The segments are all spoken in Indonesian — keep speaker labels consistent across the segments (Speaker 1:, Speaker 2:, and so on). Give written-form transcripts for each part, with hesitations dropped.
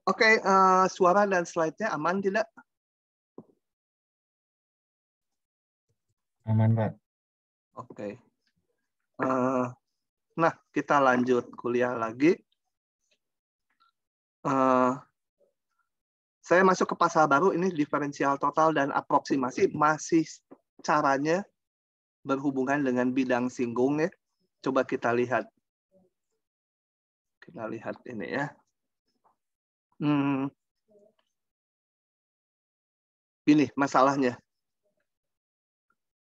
Speaker 1: Oke, suara dan slide-nya aman tidak?
Speaker 2: Aman, Pak.
Speaker 1: Oke. Nah, kita lanjut kuliah lagi. Saya masuk ke pasal baru, ini diferensial total dan aproksimasi. Masih caranya berhubungan dengan bidang singgung ya. Coba kita lihat. Kita lihat ini ya. Ini masalahnya.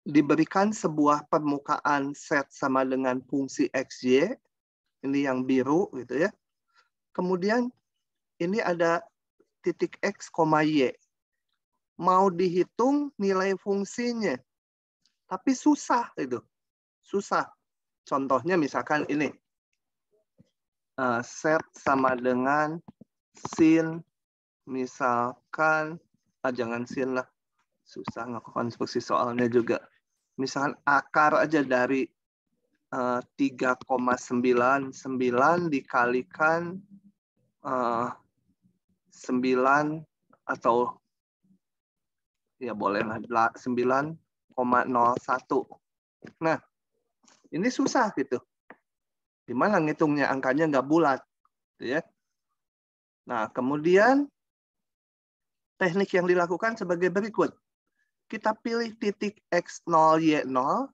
Speaker 1: Diberikan sebuah permukaan set sama dengan fungsi XY, ini yang biru gitu ya. Kemudian ini ada titik X, Y. Mau dihitung nilai fungsinya, tapi susah itu. Susah. Contohnya misalkan ini. Set sama dengan sin, misalkan, jangan sin lah. Susah ngekonstruksi soalnya juga. Misalkan akar aja dari 3,99 dikalikan 9 atau ya bolehlah 9,01. Nah, ini susah gitu. Gimana ngitungnya angkanya nggak bulat, gitu ya. Nah, kemudian teknik yang dilakukan sebagai berikut. Kita pilih titik X0, Y0.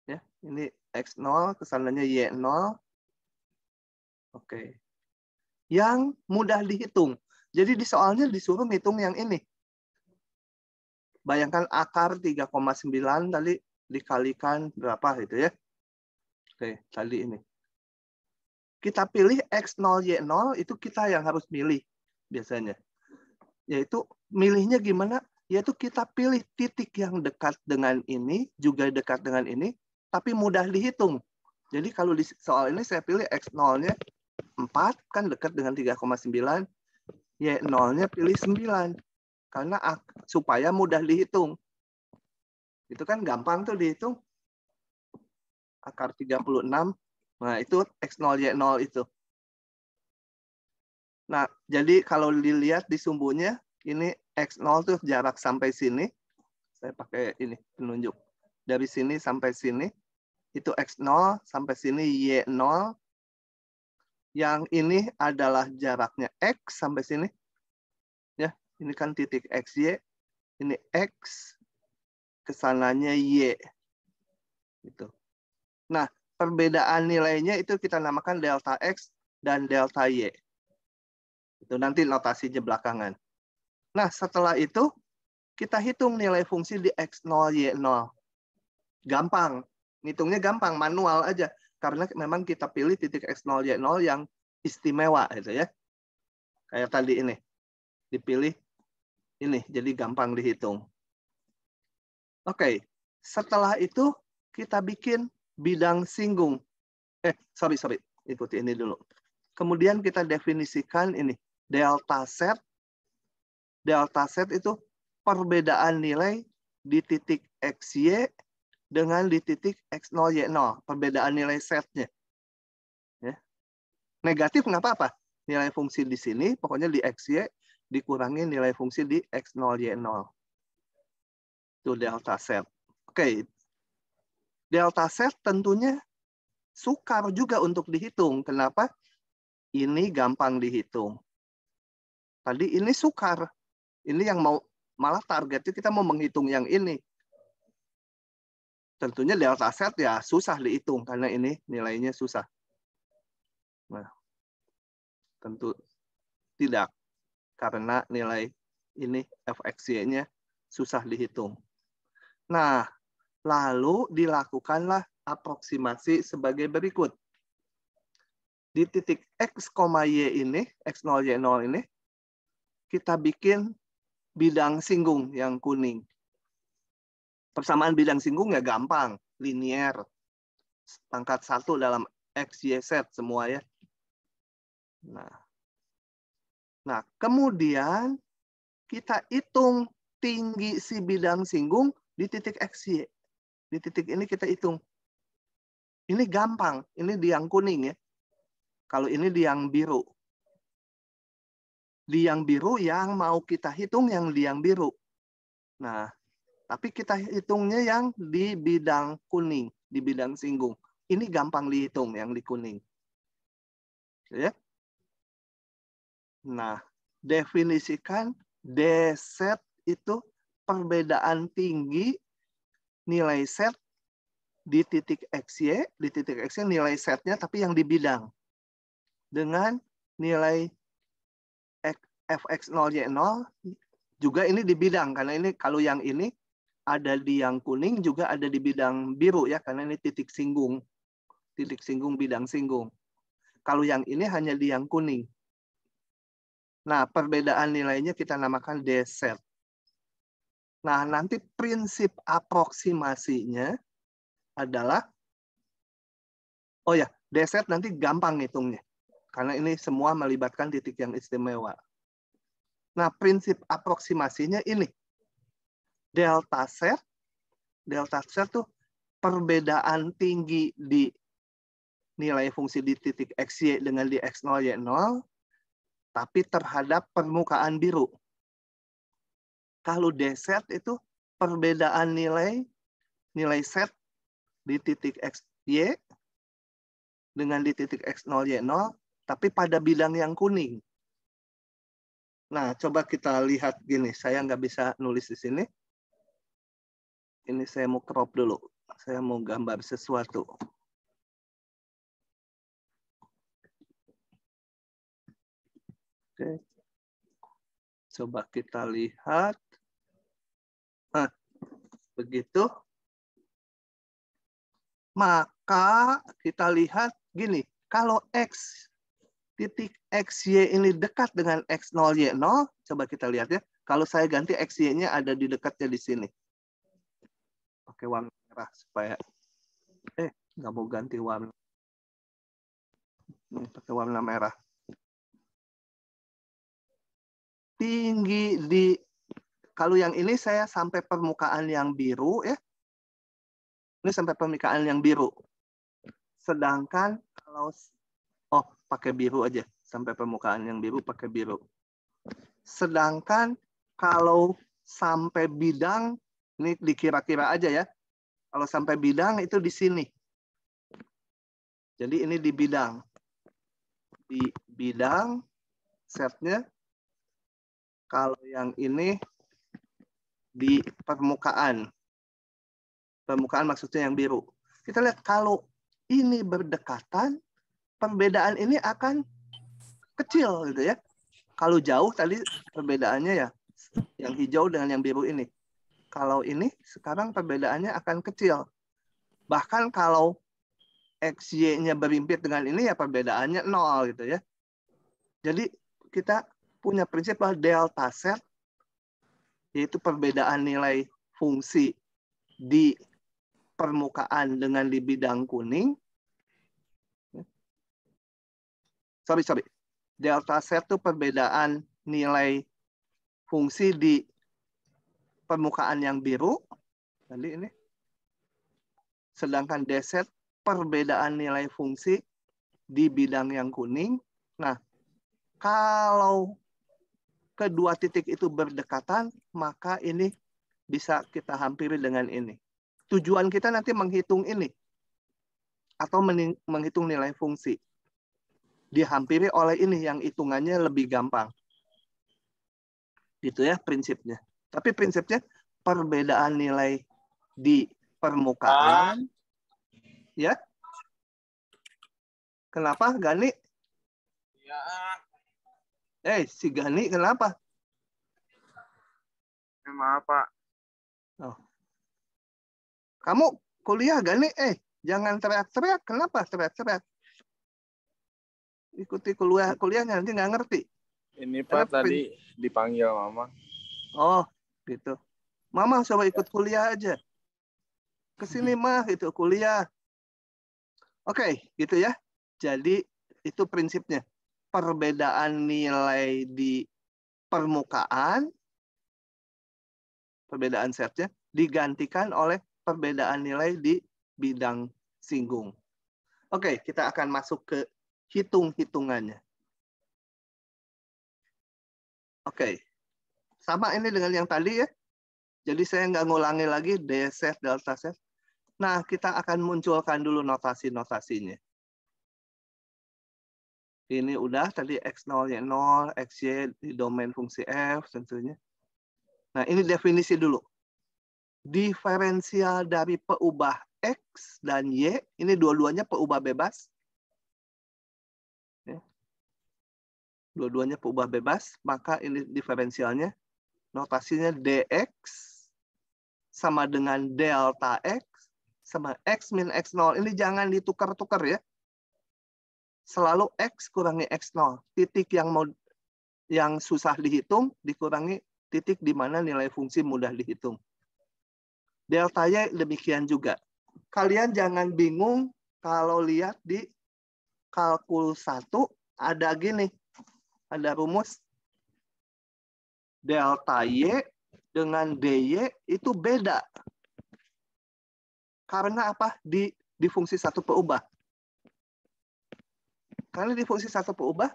Speaker 1: Ya, ini X0, kesananya Y0. Oke. Yang mudah dihitung. Jadi di soalnya disuruh ngitung yang ini. Bayangkan akar 3,9 tadi dikalikan berapa gitu ya. Oke, tadi ini. Kita pilih X0, Y0, itu kita yang harus milih biasanya. Yaitu milihnya gimana? Yaitu kita pilih titik yang dekat dengan ini, juga dekat dengan ini, tapi mudah dihitung. Jadi kalau di soal ini saya pilih X0-nya 4, kan dekat dengan 3,9. Y0-nya pilih 9. Karena supaya mudah dihitung. Itu kan gampang tuh dihitung. Akar 36. Nah, itu X0, Y0 itu. Nah, jadi kalau dilihat di sumbunya, ini X0 tuh jarak sampai sini. Saya pakai ini penunjuk. Dari sini sampai sini. Itu X0 sampai sini Y0. Yang ini adalah jaraknya X sampai sini. Ya, ini kan titik XY. Ini X, kesananya Y. Gitu. Nah, perbedaan nilainya itu kita namakan delta X dan delta Y. Itu nanti notasinya belakangan. Nah, setelah itu kita hitung nilai fungsi di X0, Y0. Gampang. Ngitungnya gampang, manual aja. Karena memang kita pilih titik X0, Y0 yang istimewa. Gitu ya. Kayak tadi ini. Dipilih ini, jadi gampang dihitung. Oke. Setelah itu kita bikin bidang singgung. Sorry. Ikuti ini dulu. Kemudian kita definisikan ini. Delta set. Delta set itu perbedaan nilai di titik XY dengan di titik X0, Y0. Perbedaan nilai setnya. Ya. Negatif nggak apa-apa. Nilai fungsi di sini, pokoknya di XY dikurangi nilai fungsi di X0, Y0. Itu delta set. Oke. Delta set tentunya sukar juga untuk dihitung. Kenapa? Ini gampang dihitung. Tadi ini sukar. Ini yang malah targetnya kita mau menghitung yang ini. Tentunya delta set ya susah dihitung karena ini nilainya susah. Nah, tentu tidak karena nilai ini fxy-nya susah dihitung. Nah, lalu dilakukanlah aproksimasi sebagai berikut. Di titik X, Y ini, X0, Y0 ini, kita bikin bidang singgung yang kuning. Persamaan bidang singgung ya gampang, linier. Pangkat 1 dalam X, Y, Z semua ya. Nah, kemudian kita hitung tinggi si bidang singgung di titik X, Y. Di titik ini kita hitung. Ini gampang, ini di yang kuning ya. Kalau ini di yang biru. di yang biru yang mau kita hitung yang di yang biru. Nah, tapi kita hitungnya yang di bidang kuning, di bidang singgung. Ini gampang dihitung yang di kuning. Ya. Nah, definisikan D-set itu perbedaan tinggi nilai set di titik XY, di titik XY nilai setnya tapi yang di bidang. Dengan nilai fx0y0 juga ini di bidang, karena ini kalau yang ini ada di yang kuning juga ada di bidang biru ya, karena ini titik singgung bidang singgung. Kalau yang ini hanya di yang kuning. Nah, perbedaan nilainya kita namakan D-set. Nah, nanti prinsip aproksimasinya adalah, oh ya, D-set nanti gampang ngitungnya. Karena ini semua melibatkan titik yang istimewa. Nah, prinsip aproksimasinya ini. Delta set itu perbedaan tinggi di nilai fungsi di titik XY dengan di X0, Y0, tapi terhadap permukaan biru. Kalau D set itu perbedaan nilai set di titik XY dengan di titik X0, Y0, tapi pada bidang yang kuning. Nah, coba kita lihat gini. Saya nggak bisa nulis di sini. Ini saya mau crop dulu. Saya mau gambar sesuatu. Oke. Coba kita lihat. Nah, begitu. Maka kita lihat gini. Kalau X titik XY ini dekat dengan X0, Y0. Coba kita lihat ya. Kalau saya ganti XY-nya ada di dekatnya di sini. Pakai warna merah supaya nggak mau ganti warna. Ini pakai warna merah. Tinggi di, kalau yang ini saya sampai permukaan yang biru ya. Ini sampai permukaan yang biru. Sedangkan kalau, pakai biru aja. Sampai permukaan yang biru pakai biru. Sedangkan kalau sampai bidang, ini dikira-kira aja ya. Kalau sampai bidang itu di sini. Jadi ini di bidang. Di bidang setnya. Kalau yang ini di permukaan. Permukaan maksudnya yang biru. Kita lihat kalau ini berdekatan, perbedaan ini akan kecil gitu ya. Kalau jauh tadi perbedaannya ya yang hijau dengan yang biru ini. Kalau ini sekarang perbedaannya akan kecil. Bahkan kalau XY-nya berimpit dengan ini ya perbedaannya 0 gitu ya. Jadi kita punya prinsip bahwa delta set yaitu perbedaan nilai fungsi di permukaan dengan di bidang kuning. Sorry. Delta set itu perbedaan nilai fungsi di permukaan yang biru. Tadi ini. Sedangkan D set perbedaan nilai fungsi di bidang yang kuning. Nah, kalau kedua titik itu berdekatan, maka ini bisa kita hampiri dengan ini. Tujuan kita nanti menghitung ini. Atau menghitung nilai fungsi. Dihampiri oleh ini yang hitungannya lebih gampang. Gitu ya prinsipnya. Tapi prinsipnya perbedaan nilai di permukaan. Ya. Kenapa Gani? Ya. Si Gani kenapa?
Speaker 2: Maaf, Pak.
Speaker 1: Oh. Kamu kuliah Gani? Jangan teriak-teriak. Kenapa teriak-teriak? Ikuti kuliahnya nanti nggak ngerti.
Speaker 2: Ini Pak tadi dipanggil Mama.
Speaker 1: Oh, gitu. Mama coba ikut kuliah aja. Kesini mah gitu kuliah. Oke, gitu ya. Jadi itu prinsipnya. Perbedaan nilai di permukaan, perbedaan setnya digantikan oleh perbedaan nilai di bidang singgung. Oke, kita akan masuk ke hitung-hitungannya. Oke. Sama ini dengan yang tadi ya. Jadi saya nggak ngulangi lagi dz, delta z. Nah, kita akan munculkan dulu notasi-notasinya. Ini udah tadi X0-nya 0, XY di domain fungsi F tentunya. Nah, ini definisi dulu. Diferensial dari peubah X dan Y, ini dua-duanya peubah bebas. Dua-duanya peubah bebas, maka ini diferensialnya. Notasinya dx sama dengan delta x sama x min x0. Ini jangan ditukar-tukar ya. Selalu x kurangi x0. Titik yang susah dihitung dikurangi titik di mana nilai fungsi mudah dihitung. Delta y demikian juga. Kalian jangan bingung kalau lihat di kalkulus 1 ada gini. Ada rumus delta y dengan dy itu beda. Karena apa? Di fungsi satu peubah. Karena di fungsi satu peubah,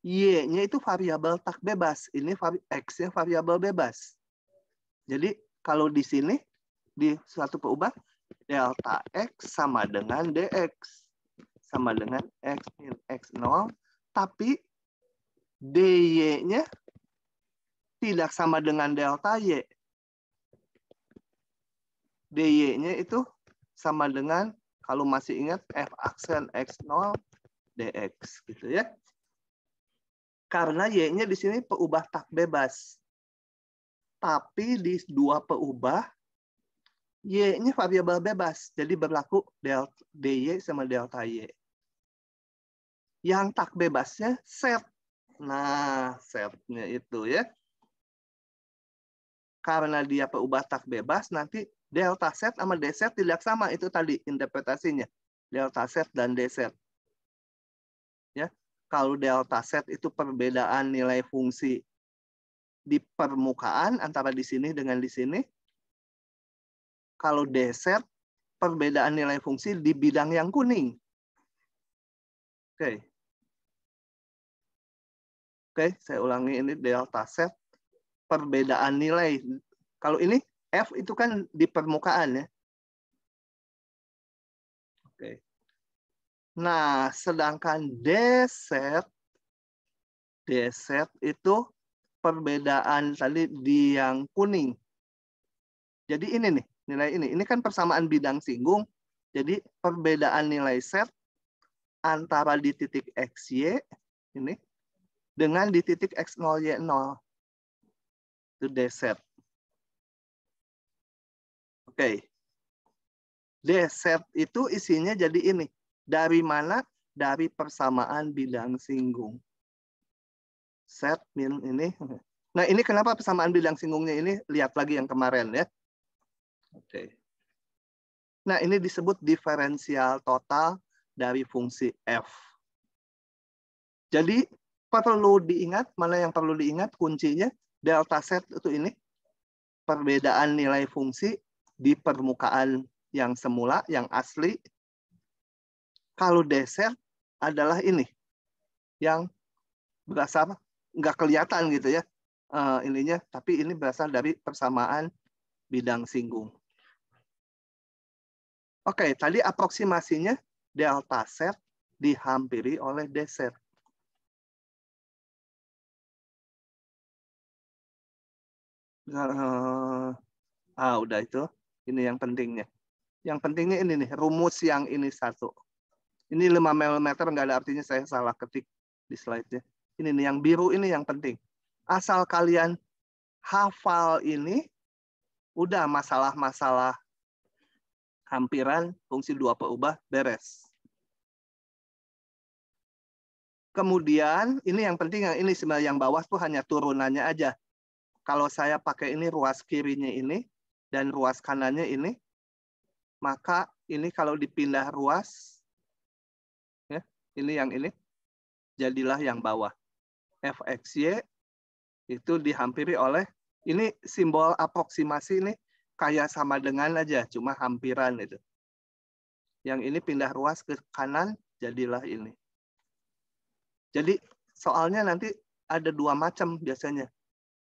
Speaker 1: y-nya itu variabel tak bebas. Ini x-nya variabel bebas. Jadi kalau di sini, di suatu peubah, delta x sama dengan dx. Sama dengan x min x0. Tapi dy-nya tidak sama dengan delta y. dy-nya itu sama dengan, kalau masih ingat, f aksen x0 dx. Gitu ya. Karena y-nya di sini peubah tak bebas. Tapi di dua peubah, y-nya variabel bebas. Jadi berlaku dy sama delta y. Yang tak bebasnya set. Nah, setnya itu ya. Karena dia peubah tak bebas, nanti delta set sama dz tidak sama. Itu tadi interpretasinya. Delta set dan dz. Ya. Kalau delta set itu perbedaan nilai fungsi di permukaan antara di sini dengan di sini. Kalau dz, perbedaan nilai fungsi di bidang yang kuning. Oke. Oke, saya ulangi ini delta set, perbedaan nilai. Kalau ini F itu kan di permukaan ya. Oke. Nah, sedangkan dz itu perbedaan tadi di yang kuning. Jadi ini nih, nilai ini. Ini kan persamaan bidang singgung. Jadi perbedaan nilai set antara di titik XY ini dengan di titik X0, Y0. Itu dz. Oke. Dz itu isinya jadi ini. Dari mana? Dari persamaan bidang singgung. Set min ini. Nah, ini kenapa persamaan bidang singgungnya ini? Lihat lagi yang kemarin ya. Oke. Nah, ini disebut diferensial total dari fungsi f. Jadi, perlu diingat, mana yang perlu diingat kuncinya? Delta set itu ini. Perbedaan nilai fungsi di permukaan yang semula, yang asli. Kalau dz adalah ini. Yang berasal, nggak kelihatan gitu ya. Ininya, tapi ini berasal dari persamaan bidang singgung. Oke, tadi aproksimasinya delta z dihampiri oleh dz. Udah itu. Ini yang pentingnya. Yang pentingnya ini nih, rumus yang ini satu. Ini 5 mm, nggak ada artinya saya salah ketik di slide-nya. Ini nih, yang biru ini yang penting. Asal kalian hafal ini, udah masalah-masalah hampiran fungsi dua peubah beres. Kemudian ini yang penting, yang ini sebenarnya yang bawah tuh hanya turunannya aja. Kalau saya pakai ini ruas kirinya ini dan ruas kanannya ini, maka ini kalau dipindah ruas, ya, ini yang ini, jadilah yang bawah. Fxy itu dihampiri oleh, ini simbol aproksimasi ini kayak sama dengan aja, cuma hampiran itu. Yang ini pindah ruas ke kanan, jadilah ini. Jadi soalnya nanti ada dua macam biasanya.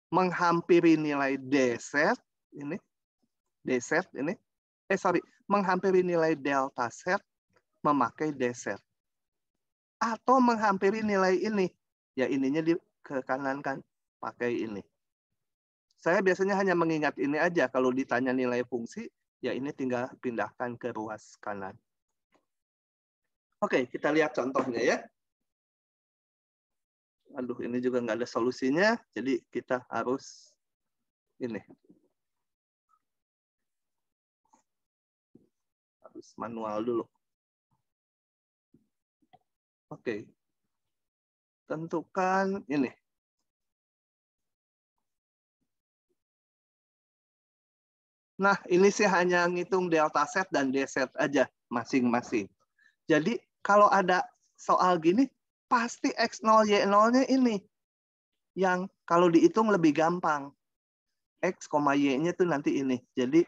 Speaker 1: menghampiri nilai dz ini, menghampiri nilai delta z memakai dz. Atau menghampiri nilai ini, ya ininya ke kanan kan, pakai ini. Saya biasanya hanya mengingat ini aja, kalau ditanya nilai fungsi, ya ini tinggal pindahkan ke ruas kanan. Oke, kita lihat contohnya ya. Aduh, ini juga nggak ada solusinya, jadi kita harus ini. Harus manual dulu. Oke. Tentukan ini. Nah, ini sih hanya ngitung delta z dan dz aja masing-masing. Jadi kalau ada soal gini, pasti X0, Y0-nya ini. Yang kalau dihitung lebih gampang. X, Y-nya itu nanti ini. Jadi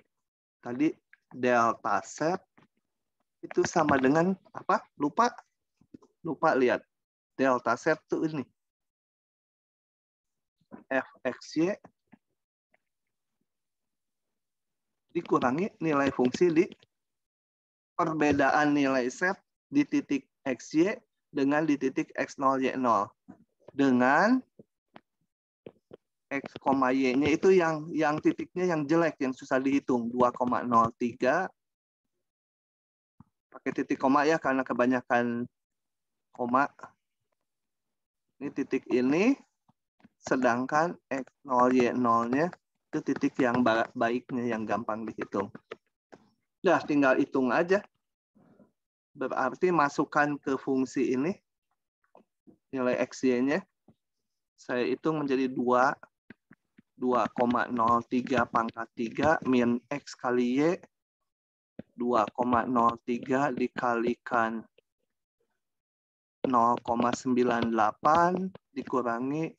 Speaker 1: tadi delta Z itu sama dengan apa? Lupa lihat. Delta Z itu ini. Fxy dikurangi nilai fungsi di perbedaan nilai Z di titik XY dengan di titik X0, Y0. Dengan X, Y-nya itu yang titiknya yang jelek, yang susah dihitung. 2,03. Pakai titik koma ya, karena kebanyakan koma. Ini titik ini. Sedangkan X0, Y0-nya itu titik yang baiknya, yang gampang dihitung. Udah, tinggal hitung aja. Berarti masukkan ke fungsi ini. Nilai XY-nya. Saya hitung menjadi 2,03 pangkat 3 min X kali Y. 2,03 dikalikan 0,98 dikurangi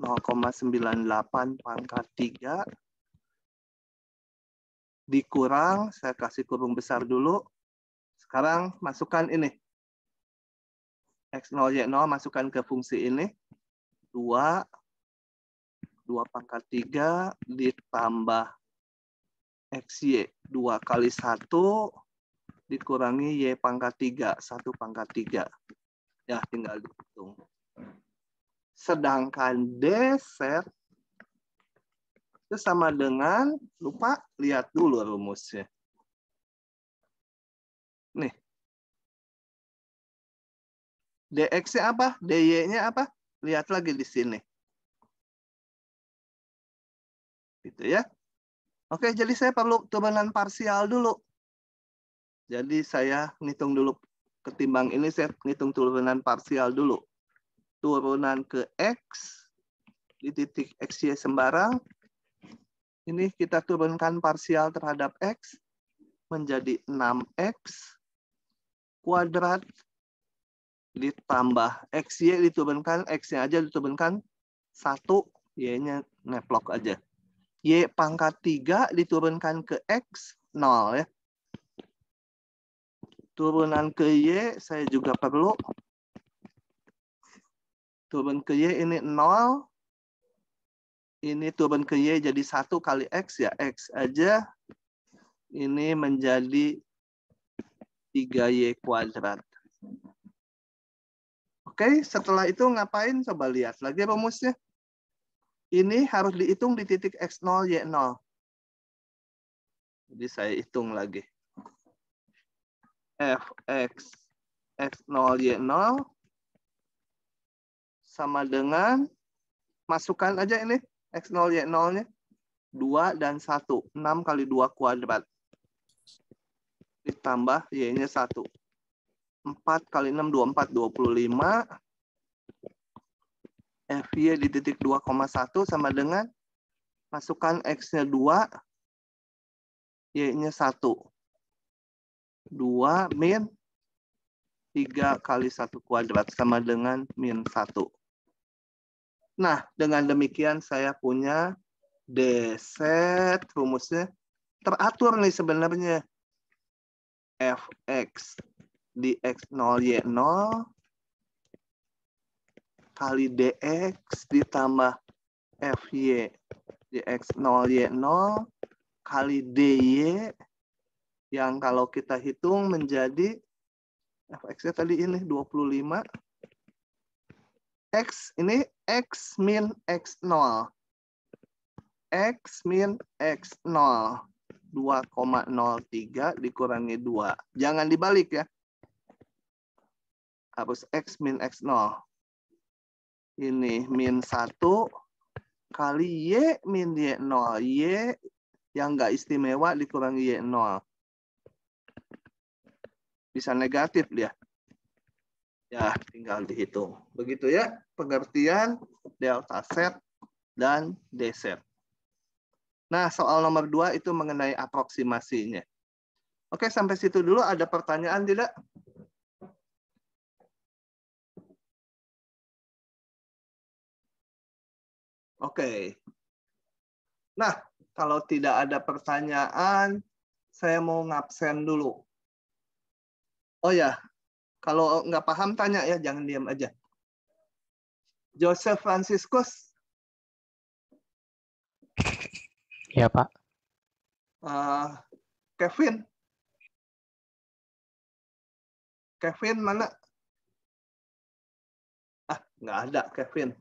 Speaker 1: 0,98 pangkat 3 dikurang, saya kasih kurung besar dulu. Sekarang masukkan ini. X0, Y0 masukkan ke fungsi ini. 2 pangkat 3 ditambah XY 2 kali 1 dikurangi Y pangkat 3, 1 pangkat 3. Ya, tinggal dihitung. Sedangkan dz itu sama dengan, lupa, lihat dulu rumusnya. Nih. Dx-nya apa? dy-nya apa? Lihat lagi di sini. Gitu ya. Oke, jadi saya perlu turunan parsial dulu. Jadi saya ngitung dulu ketimbang ini, saya ngitung turunan parsial dulu. Turunan ke X di titik XY sembarang. Ini kita turunkan parsial terhadap X menjadi 6X kuadrat ditambah XY diturunkan, X-nya aja diturunkan 1, Y-nya neplok aja. Y pangkat 3 diturunkan ke X, 0 ya. Turunan ke Y saya juga perlu. Turun ke Y ini 0. Ini turun ke Y jadi 1 kali X ya. X aja. Ini menjadi 3Y kuadrat. Oke, setelah itu ngapain? Coba lihat lagi rumusnya. Ini harus dihitung di titik X0, Y0. Jadi saya hitung lagi. Fx X0, Y0 sama dengan, masukkan aja ini, X0, Y0-nya. 2 dan 1. 6 kali 2 kuadrat. Ditambah Y-nya 1. 4 kali 6, 24, 25. Fy di titik 2,1 sama dengan, masukkan X-nya 2, Y-nya 1. 2 min 3 kali 1 kuadrat sama dengan min 1. Nah, dengan demikian saya punya dz, rumusnya teratur nih sebenarnya. Fx di X0, Y0 kali dx ditambah FY di X0 Y0 kali DY yang kalau kita hitung menjadi fx-nya tadi ini 25. X ini X min X0. X min X0. 2,03 dikurangi 2. Jangan dibalik ya. Harus X min X0. Ini min 1 kali Y min Y0. Y yang nggak istimewa dikurangi Y0. Bisa negatif dia. Ya, tinggal dihitung. Begitu ya pengertian delta set dan D set. Nah, soal nomor 2 itu mengenai aproksimasinya. Oke, sampai situ dulu. Ada pertanyaan tidak? Oke. Nah, kalau tidak ada pertanyaan, saya mau ngabsen dulu. Oh ya, kalau nggak paham tanya ya, jangan diam aja. Joseph Franciscus.
Speaker 3: Ya, Pak.
Speaker 1: Kevin. Kevin mana? Nggak ada Kevin.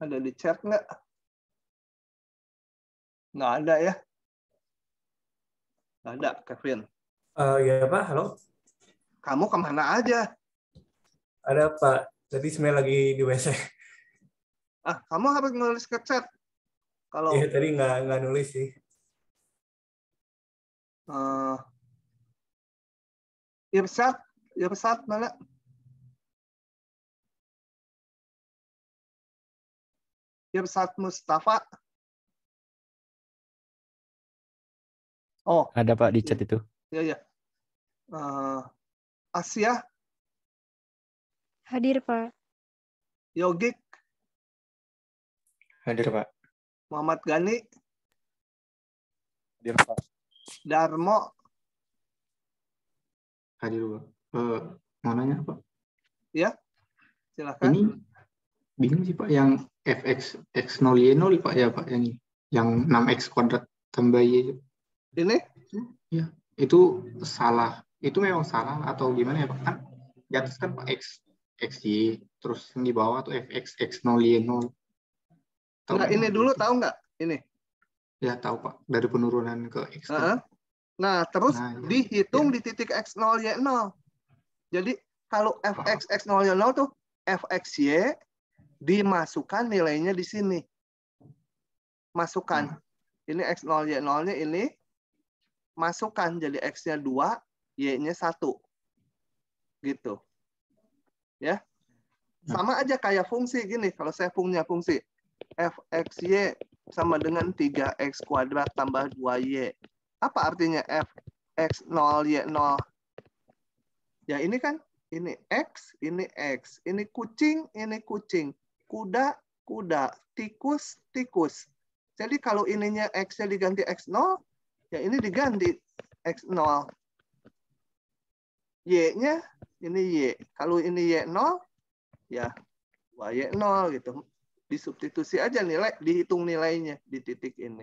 Speaker 1: Ada di chat nggak? Nggak ada ya? Nggak ada Kevin.
Speaker 4: Ya Pak, halo.
Speaker 1: Kamu kemana aja?
Speaker 4: Ada Pak. Tadi sebenarnya lagi di WC.
Speaker 1: Kamu harus nulis ke chat. Kalau
Speaker 4: Iya, tadi nggak nulis sih.
Speaker 1: Irsat mana? Irsat Mustafa. Oh,
Speaker 3: Ada Pak di chat itu.
Speaker 1: Iya. Asia.
Speaker 5: Hadir, Pak.
Speaker 1: Yogik.
Speaker 3: Hadir, Pak.
Speaker 1: Muhammad Gani.
Speaker 2: Hadir, Pak.
Speaker 1: Darmo.
Speaker 6: Hadir, Pak. Mau nanya, Pak?
Speaker 1: Ya, silakan.
Speaker 6: Ini bingung sih, Pak, yang fx x0 y0 Pak ya, Pak, yang 6x kuadrat tambah y.
Speaker 1: Ini?
Speaker 6: Ya, itu salah. Itu memang salah atau gimana ya, Pak? Kan di atas kan Pak xy, terus yang di bawah tuh fx x0 y0.
Speaker 1: Nah, ini dulu tahu nggak? Ini.
Speaker 6: Ya, tahu, Pak. Dari penurunan ke x.
Speaker 1: Nah, terus
Speaker 6: ya.
Speaker 1: dihitung di titik x0 y0. Jadi kalau fx x0 y0 tuh fxy dimasukkan nilainya di sini. Masukkan. Ini x0 y0-nya ini masukkan jadi x-nya 2, y-nya 1. Gitu. Ya. Sama aja kayak fungsi gini. Kalau saya punya fungsi fxy sama dengan 3x kuadrat tambah 2y. Apa artinya fx0 y0? Ya ini kan, ini x, ini kucing, kuda, tikus. Jadi kalau ininya x-nya diganti x0, ya ini diganti x0. Y-nya ini y. Kalau ini y0, ya y0 gitu. Disubstitusi aja nilai, dihitung nilainya di titik ini.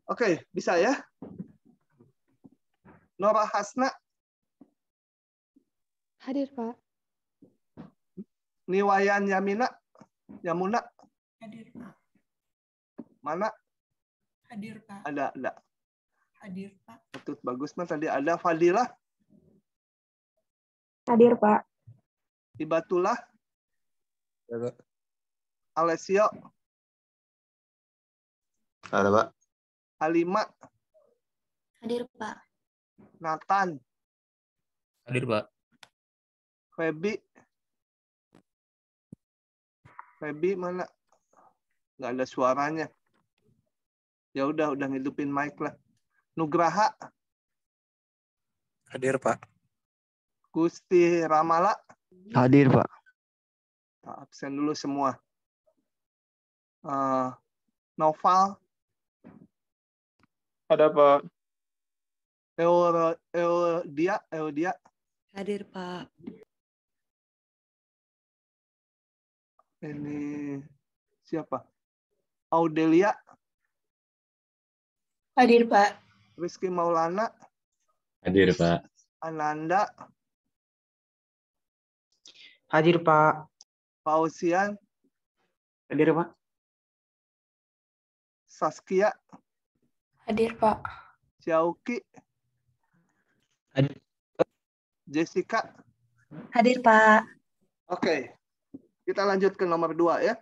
Speaker 1: Oke, bisa ya? Nora Hasna.
Speaker 5: Hadir, Pak.
Speaker 1: Niwayan Yamuna.
Speaker 7: Hadir, Pak.
Speaker 1: Mana?
Speaker 7: Hadir, Pak.
Speaker 1: Ada.
Speaker 7: Hadir, Pak.
Speaker 1: Betul, bagus, Mas. Tadi ada Fadilah.
Speaker 5: Hadir, Pak.
Speaker 1: Ibatullah.
Speaker 2: Ada.
Speaker 1: Alessio.
Speaker 6: Ada, Pak.
Speaker 1: Halima.
Speaker 7: Hadir, Pak.
Speaker 1: Nathan.
Speaker 3: Hadir, Pak.
Speaker 1: Febi mana? Nggak ada suaranya. Ya udah ngidupin mic lah. Nugraha.
Speaker 2: Hadir, Pak.
Speaker 1: Gusti Ramala.
Speaker 3: Hadir, Pak.
Speaker 1: Absen dulu semua. Noval.
Speaker 2: Ada, Pak.
Speaker 1: Eudia.
Speaker 7: Hadir, Pak.
Speaker 1: Ini Siapa? Audelia,
Speaker 7: Hadir, Pak.
Speaker 1: Rizky Maulana,
Speaker 3: Hadir, Pak.
Speaker 1: Ananda,
Speaker 2: Hadir, Pak.
Speaker 1: Pausian,
Speaker 2: Hadir, Pak.
Speaker 1: Saskia,
Speaker 7: Hadir, Pak.
Speaker 1: Syauki,
Speaker 3: Hadir.
Speaker 1: Jessica.
Speaker 7: Hadir, Pak.
Speaker 1: Oke, kita lanjut ke nomor 2 ya.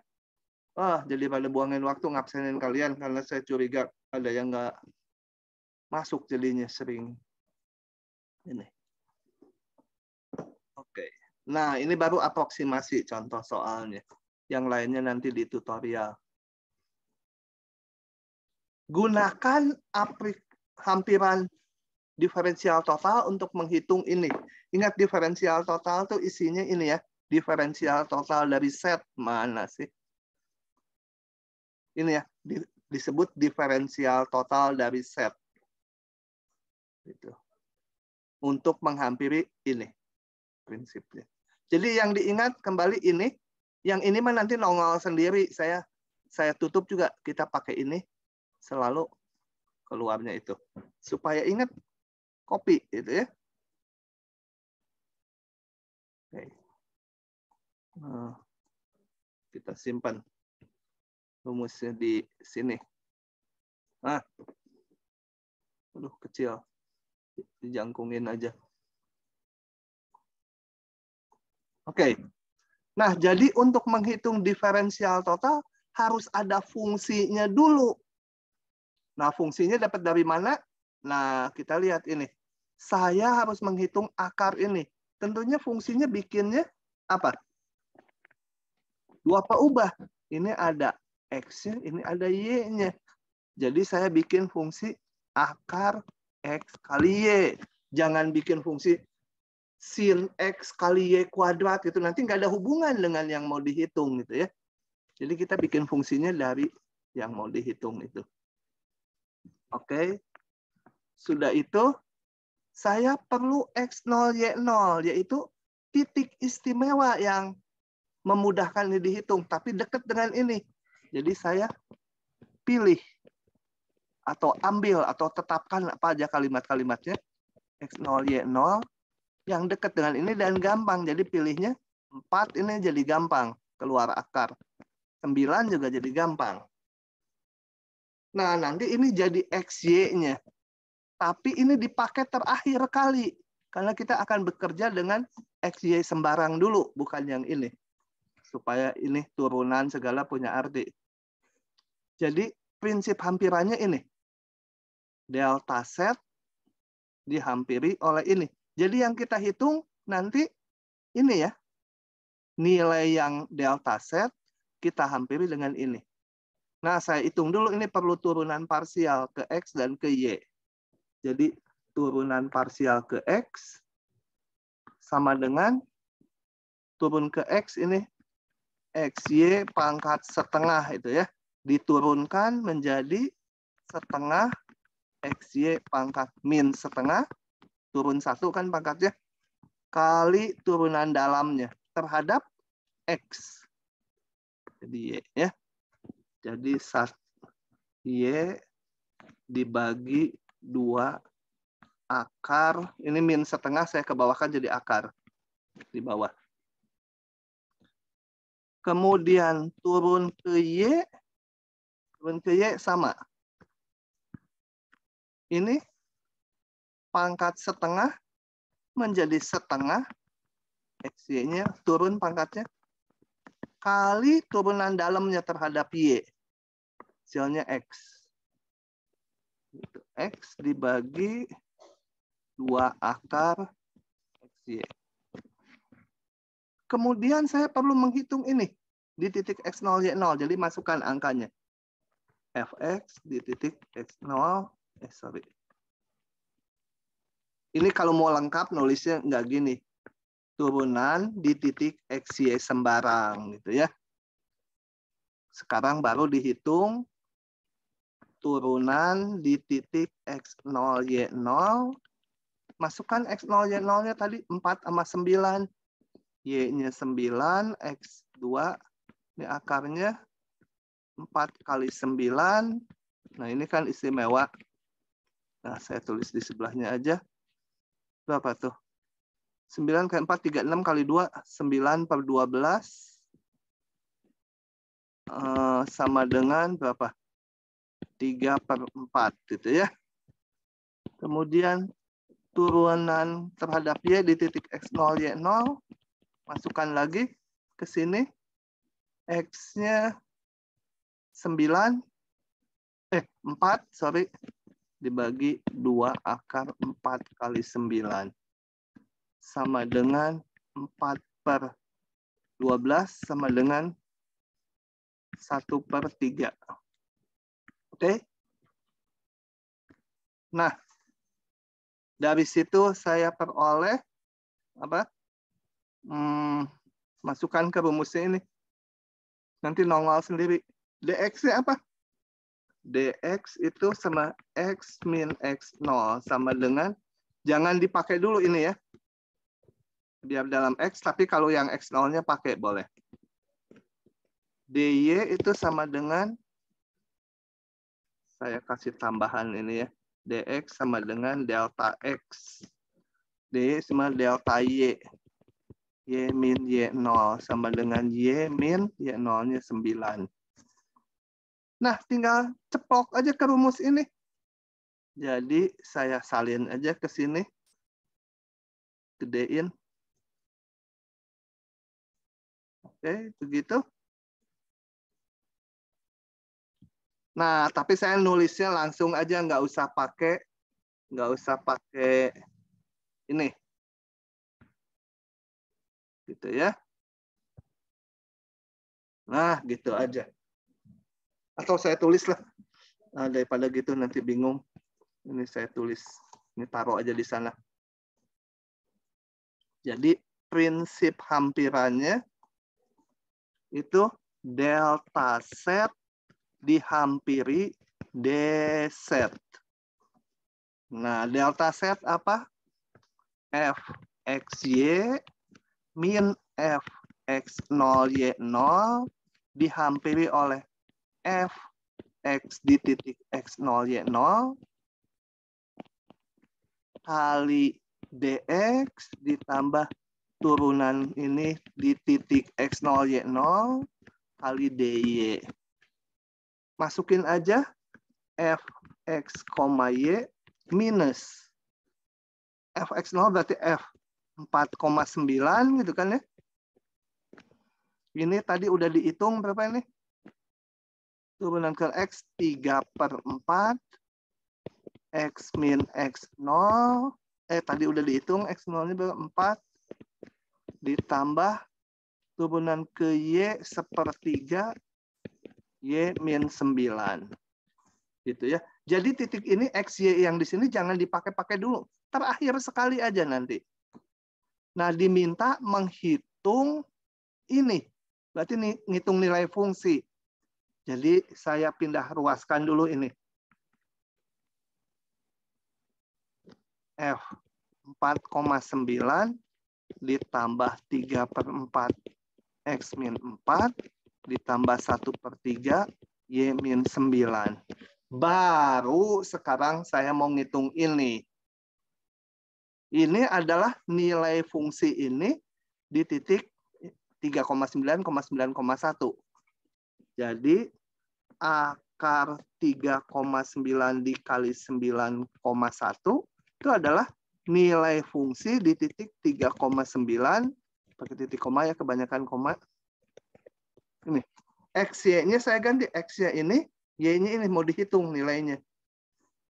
Speaker 1: Jadi pada buangin waktu ngabsenin kalian karena saya curiga ada yang nggak masuk jadinya sering. Ini. Oke. Nah, ini baru aproksimasi contoh soalnya. Yang lainnya nanti di tutorial. Gunakan hampiran diferensial total untuk menghitung ini. Ingat diferensial total tuh isinya ini ya. Diferensial total dari set mana sih? Ini ya, disebut diferensial total dari set. Gitu. Untuk menghampiri ini prinsipnya. Jadi yang diingat kembali ini, yang ini mah nanti nongol sendiri. Saya tutup juga, kita pakai ini selalu keluarnya itu. Supaya ingat copy itu ya. Oke. Nah, kita simpan rumusnya di sini. Aduh, kecil. Dijangkungin aja. Oke. Nah, jadi untuk menghitung diferensial total harus ada fungsinya dulu. Nah, fungsinya dapat dari mana? Nah, kita lihat ini. Saya harus menghitung akar ini. Tentunya fungsinya bikinnya apa? Dua peubah. Ini ada X-nya, ini ada Y-nya. Jadi saya bikin fungsi akar X kali Y. Jangan bikin fungsi sin X kali Y kuadrat. Itu nanti nggak ada hubungan dengan yang mau dihitung gitu ya. Jadi kita bikin fungsinya dari yang mau dihitung itu. Oke. Sudah itu, saya perlu X0, Y0, yaitu titik istimewa yang memudahkan ini dihitung, tapi dekat dengan ini. Jadi saya pilih atau ambil atau tetapkan apa aja kalimat-kalimatnya. X0, Y0 yang dekat dengan ini dan gampang. Jadi pilihnya 4 ini jadi gampang. Keluar akar. 9 juga jadi gampang. Nah, nanti ini jadi XY-nya. Tapi ini dipakai terakhir kali. Karena kita akan bekerja dengan XY sembarang dulu, bukan yang ini. Supaya ini turunan segala punya arti. Jadi prinsip hampirannya ini. Delta set dihampiri oleh ini. Jadi yang kita hitung nanti ini ya. Nilai yang delta set kita hampiri dengan ini. Nah, saya hitung dulu ini perlu turunan parsial ke X dan ke Y. Jadi turunan parsial ke X sama dengan turun ke X ini XY pangkat setengah itu ya. Diturunkan menjadi setengah XY pangkat min setengah. Turun 1 kan pangkatnya. Kali turunan dalamnya terhadap X. Jadi Y ya. Jadi Y dibagi 2 akar. Ini min setengah saya kebawahkan jadi akar. Di bawah. Kemudian turun ke Y. Turun ke Y sama. Ini pangkat setengah menjadi setengah. XY-nya turun pangkatnya. Kali turunan dalamnya terhadap Y. Hasilnya X. X dibagi 2 akar XY. Kemudian saya perlu menghitung ini. Di titik X0, Y0. Jadi masukkan angkanya. Fx di titik X0. Ini kalau mau lengkap nulisnya nggak gini. Turunan di titik XY sembarang. Gitu ya. Sekarang baru dihitung turunan di titik X0, Y0. Masukkan X0, Y0-nya tadi 4 sama 9. Y-nya 9, X2. Ini akarnya 4 kali 9. Nah, ini kan istimewa. Nah, saya tulis di sebelahnya aja. Berapa tuh? 9 kali 4, 36 kali 2, 9 per 12. Sama dengan berapa? 3 per 4 gitu ya. Kemudian turunan terhadap Y di titik X0, Y0. Masukkan lagi ke sini. X-nya 4, sorry. Dibagi 2 akar 4 kali 9. Sama dengan 4 per 12 sama dengan 1 per 3. Oke? Nah, dari situ saya peroleh apa? Masukkan ke rumusnya ini. Nanti nongol sendiri. dx-nya apa? dx itu sama x min x0 sama dengan, jangan dipakai dulu ini ya. Biar dalam x, tapi kalau yang x0-nya pakai boleh. dy itu sama dengan, saya kasih tambahan ini ya. dx sama dengan delta x. dy sama delta y. Y min Y0 sama dengan Y min Y0-nya 9. Nah, tinggal ceplok aja ke rumus ini. Jadi, saya salin aja ke sini. Gedein. Oke, begitu. Nah, tapi saya nulisnya langsung aja, nggak usah pakai ini. Gitu ya. Nah, gitu aja. Atau saya tulis lah. Nah, daripada gitu nanti bingung. Ini saya tulis. Ini taruh aja di sana. Jadi prinsip hampirannya itu delta set dihampiri d set. Nah, delta set apa? F xy min f x0 y0 dihampiri oleh f x di titik x0 y0 kali dx ditambah turunan ini di titik x0 y0 kali dy. Masukin aja f x, y minus f x0 berarti f 4,9 gitu kan ya. Ini tadi udah dihitung berapa ini? Turunan ke X 3 per 4. X min X0. Tadi udah dihitung X0-nya berapa? 4. Ditambah turunan ke Y sepertiga. Y min 9. Gitu ya. Jadi titik ini X, Y yang di sini jangan dipakai-pakai dulu. Terakhir sekali aja nanti. Nah, diminta menghitung ini. Berarti ngitung nilai fungsi. Jadi saya pindah ruaskan dulu ini. F 4,9 ditambah 3 per 4 X min 4 ditambah 1 per 3 Y min 9. Baru sekarang saya mau ngitung ini. Ini adalah nilai fungsi ini di titik 3,9,9,1. Jadi akar 3,9 dikali 9,1 itu adalah nilai fungsi di titik 3,9 pakai titik koma ya, kebanyakan koma. Ini XY-nya saya ganti, X-nya ini, Y-nya ini mau dihitung nilainya.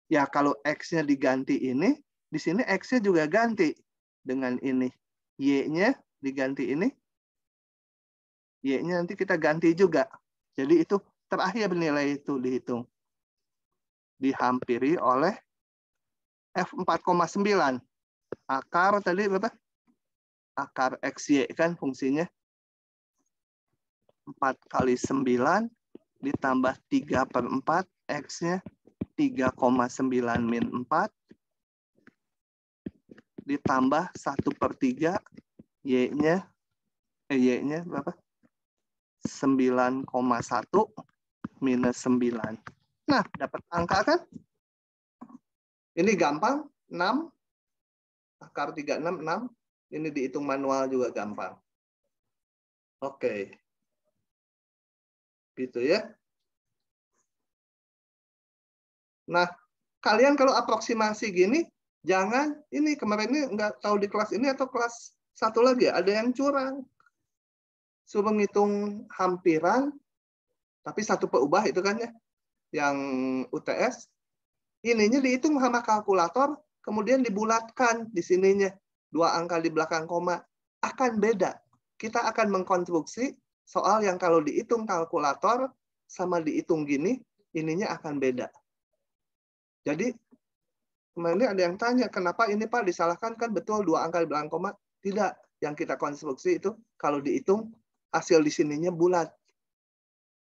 Speaker 1: Ya kalau X-nya diganti ini, di sini X-nya juga ganti dengan ini. Y-nya diganti ini. Y-nya nanti kita ganti juga. Jadi itu terakhir nilai itu dihitung. Dihampiri oleh F 4,9. Akar tadi berapa? Akar XY kan fungsinya. 4 kali 9 ditambah 3 per 4. X-nya 3,9 min 4. Ditambah 1 per 3. Y-nya berapa? 9,1 minus 9. Nah, dapat angka kan? Ini gampang, 6. Akar 36, 6. Ini dihitung manual juga gampang. Oke. Gitu ya. Nah, kalian kalau aproksimasi gini, jangan, ini kemarin ini nggak tahu di kelas ini atau kelas satu lagi ya, ada yang curang. Suruh ngitung hampiran, tapi satu perubah itu kan ya, yang UTS. Ininya dihitung sama kalkulator, kemudian dibulatkan di sininya. 2 angka di belakang koma. Akan beda. Kita akan mengkonstruksi soal yang kalau dihitung kalkulator sama dihitung gini, ininya akan beda. Jadi, kemarin ada yang tanya, kenapa ini Pak disalahkan? Kan betul 2 angka di belakang koma. Tidak. Yang kita konstruksi itu, kalau dihitung, hasil di sininya bulat.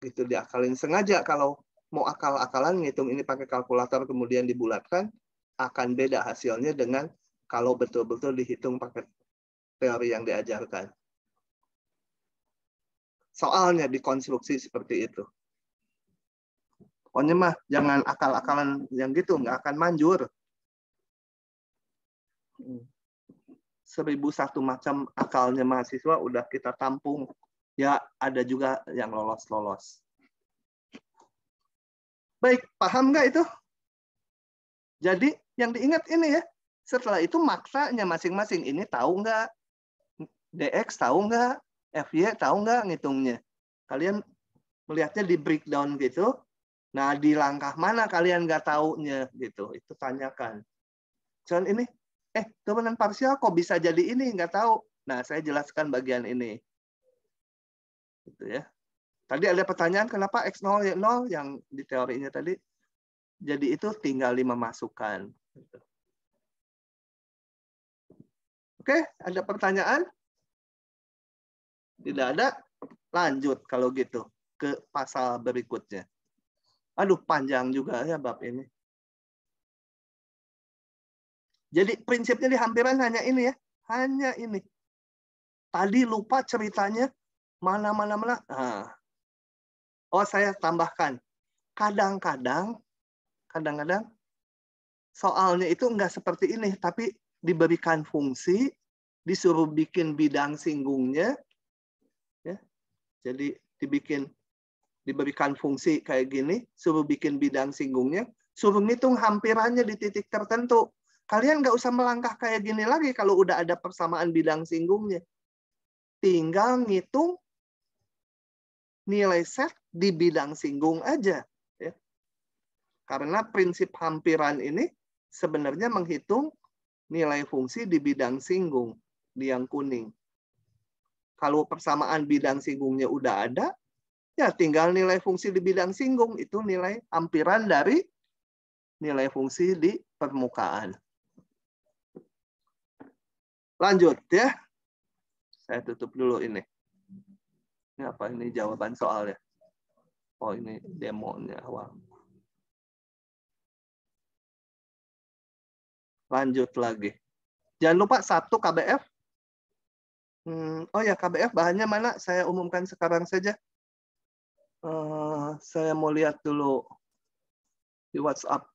Speaker 1: Gitu diakalin sengaja. Kalau mau akal-akalan ngitung ini pakai kalkulator kemudian dibulatkan, akan beda hasilnya dengan kalau betul-betul dihitung pakai teori yang diajarkan. Soalnya dikonstruksi seperti itu. Pokoknya mah jangan akal-akalan yang gitu, nggak akan manjur. 1001 macam akalnya mahasiswa udah kita tampung. Ya ada juga yang lolos-lolos. Baik, paham nggak itu? Jadi yang diingat ini ya, setelah itu maksanya masing-masing ini tahu nggak? DX tahu nggak? FY tahu nggak ngitungnya? Kalian melihatnya di breakdown gitu. Nah, di langkah mana kalian nggak taunya gitu? Itu tanyakan. Cuman ini, turunan parsial kok bisa jadi ini? Nggak tahu. Nah, saya jelaskan bagian ini. Gitu ya. Tadi ada pertanyaan kenapa X0 Y0 yang di teorinya tadi. Jadi itu tinggal 5 masukan. Oke, ada pertanyaan? Tidak ada? Lanjut kalau gitu ke pasal berikutnya. Aduh, panjang juga ya bab ini. Jadi prinsipnya di hampiran hanya ini ya. Hanya ini. Tadi lupa ceritanya mana. Nah. Oh, saya tambahkan. Kadang-kadang soalnya itu enggak seperti ini, tapi diberikan fungsi, disuruh bikin bidang singgungnya, ya. Jadi diberikan fungsi kayak gini, suruh bikin bidang singgungnya, suruh ngitung hampirannya di titik tertentu. Kalian nggak usah melangkah kayak gini lagi kalau udah ada persamaan bidang singgungnya. Tinggal ngitung nilai set di bidang singgung aja. Ya. Karena prinsip hampiran ini sebenarnya menghitung nilai fungsi di bidang singgung, di yang kuning. Kalau persamaan bidang singgungnya udah ada, ya tinggal nilai fungsi di bidang singgung. Itu nilai hampiran dari nilai fungsi di permukaan. Lanjut ya. Saya tutup dulu ini. Ini apa ini jawaban soalnya? Oh ini demonya awal. Lanjut lagi. Jangan lupa 1 KBF. Oh ya KBF bahannya mana? Saya umumkan sekarang saja. Saya mau lihat dulu di WhatsApp.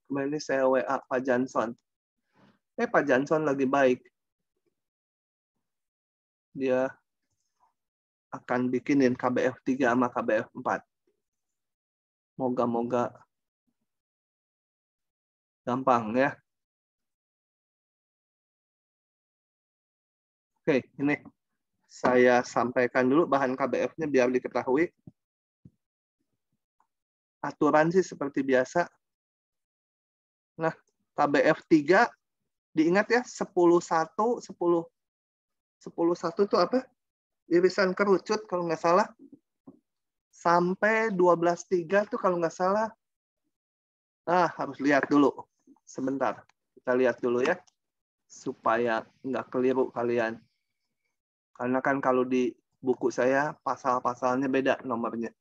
Speaker 1: Kemarin ini saya WA Pak Johnson. Pak Johnson lagi baik. Dia akan bikinin KBF 3 sama KBF 4. Moga-moga gampang ya. Oke, ini saya sampaikan dulu bahan KBF-nya biar diketahui. Aturan sih seperti biasa. Nah, KBF 3 diingat ya 10-1 itu apa? Irisan kerucut kalau nggak salah. Sampai 12-3 tuh kalau nggak salah. Harus lihat dulu. Sebentar. Kita lihat dulu ya. Supaya nggak keliru kalian. Karena kan kalau di buku saya pasal-pasalnya beda nomornya.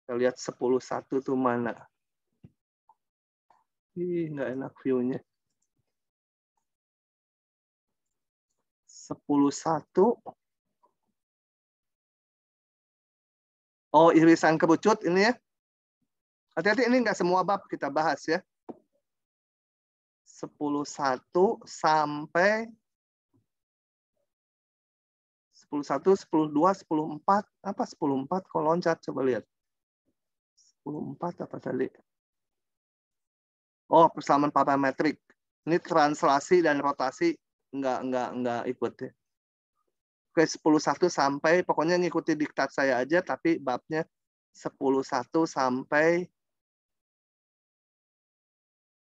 Speaker 1: Kita lihat 10-1 tuh mana. Nggak enak view-nya. 10-1 Oh, irisan kerucut ini ya. Hati-hati, ini nggak semua bab kita bahas ya. 10.1 sampai 10.1, 10.2, 10.4. Apa 10.4 kalau loncat? Coba lihat. 10.4 apa tadi? Oh, persamaan parametrik. Ini translasi dan rotasi nggak ikut ya. Oke, 10.1 sampai, pokoknya ngikuti diktat saya aja, tapi babnya 10.1 sampai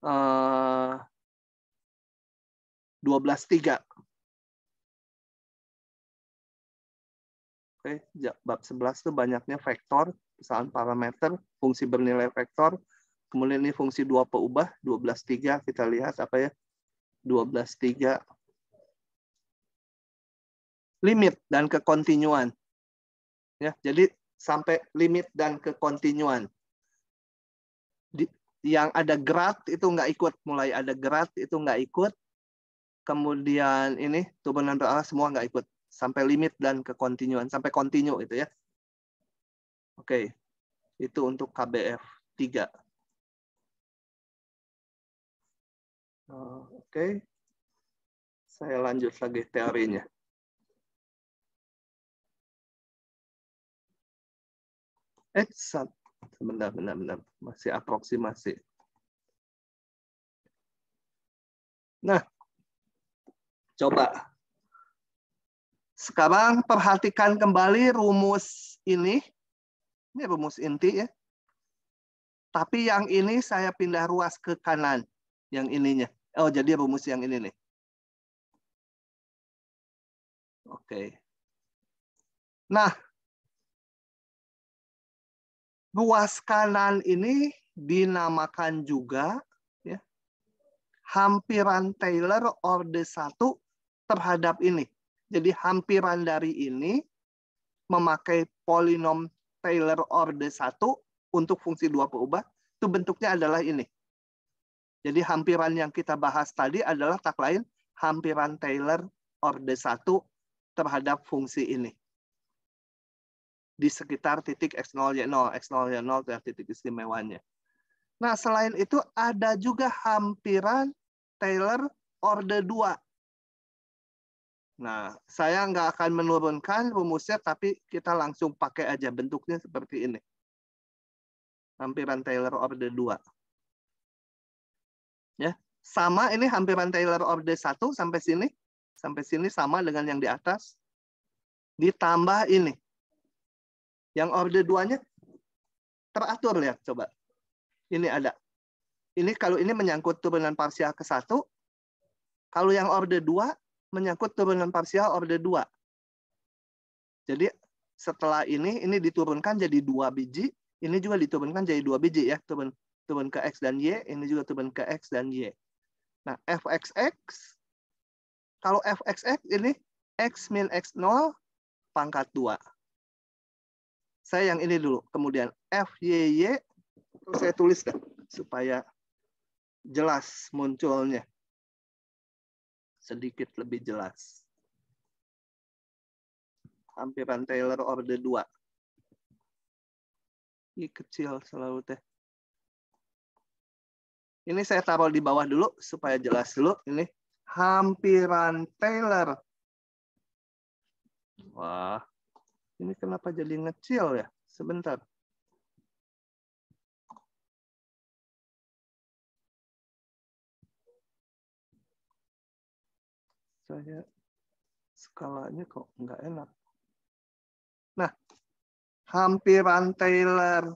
Speaker 1: 12.3. Oke, bab 11 itu banyaknya vektor, persamaan parameter, fungsi bernilai vektor. Kemudian ini fungsi dua peubah, 12.3 kita lihat apa ya? 12.3. Limit dan kekontinuan. Ya, jadi sampai limit dan kekontinuan. Yang ada grad itu nggak ikut, mulai ada grad itu nggak ikut. Kemudian ini turunan berarah semua nggak ikut. Sampai limit dan kekontinuan, sampai kontinu itu ya. Oke, itu untuk KBF 3. Oke, saya lanjut lagi teorinya. Benar, masih aproksimasi. Nah, coba. Sekarang perhatikan kembali rumus ini. Ini rumus inti ya. Tapi yang ini saya pindah ruas ke kanan. Yang ininya. Oh, jadi rumus yang ini nih. Oke. Nah, ruas kanan ini dinamakan juga ya, hampiran Taylor orde 1 terhadap ini. Jadi hampiran dari ini memakai polinom Taylor orde 1 untuk fungsi dua peubah, itu bentuknya adalah ini. Jadi hampiran yang kita bahas tadi adalah tak lain hampiran Taylor orde 1 terhadap fungsi ini. Di sekitar titik X0, Y0. X0, Y0 adalah titik istimewanya. Nah, selain itu ada juga hampiran Taylor orde 2. Nah, saya nggak akan menurunkan rumusnya, tapi kita langsung pakai aja. Bentuknya seperti ini. Hampiran Taylor orde 2. Ya, sama ini hampiran Taylor orde 1 sampai sini. Sampai sini sama dengan yang di atas. Ditambah ini. Yang orde 2-nya teratur, lihat coba. Ini ada. Ini kalau ini menyangkut turunan parsial ke 1. Kalau yang orde 2 menyangkut turunan parsial orde 2. Jadi setelah ini diturunkan jadi 2 biji. Ini juga diturunkan jadi 2 biji ya. Turun ke X dan Y. Ini juga turun ke X dan Y. Nah, Fxx. Kalau Fxx ini X min X0 pangkat 2. Saya yang ini dulu. Kemudian Fyy. Saya tulis dah supaya jelas munculnya. Sedikit lebih jelas. Hampiran Taylor orde 2. Ini kecil selalu teh. Ini saya taruh di bawah dulu supaya jelas dulu. Ini hampiran Taylor. Wah, ini kenapa jadi ngecil ya? Sebentar. Saya skalanya kok nggak enak. Nah, hampiran Taylor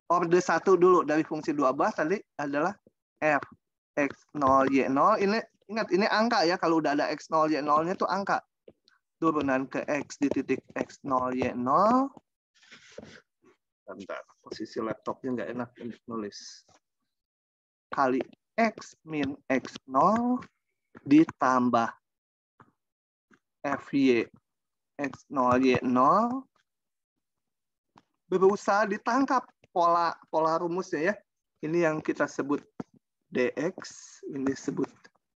Speaker 1: orde 1 dulu dari fungsi 2 tadi adalah f x0 y0. Ini ingat, ini angka ya. Kalau udah ada x0 y0-nya itu angka. Turunan ke x di titik x0 y0. Bentar, posisi laptopnya nggak enak untuk nulis. Kali x min x0 ditambah Fy x0 y0. Berusaha ditangkap pola rumusnya ya. Ini yang kita sebut dx, ini sebut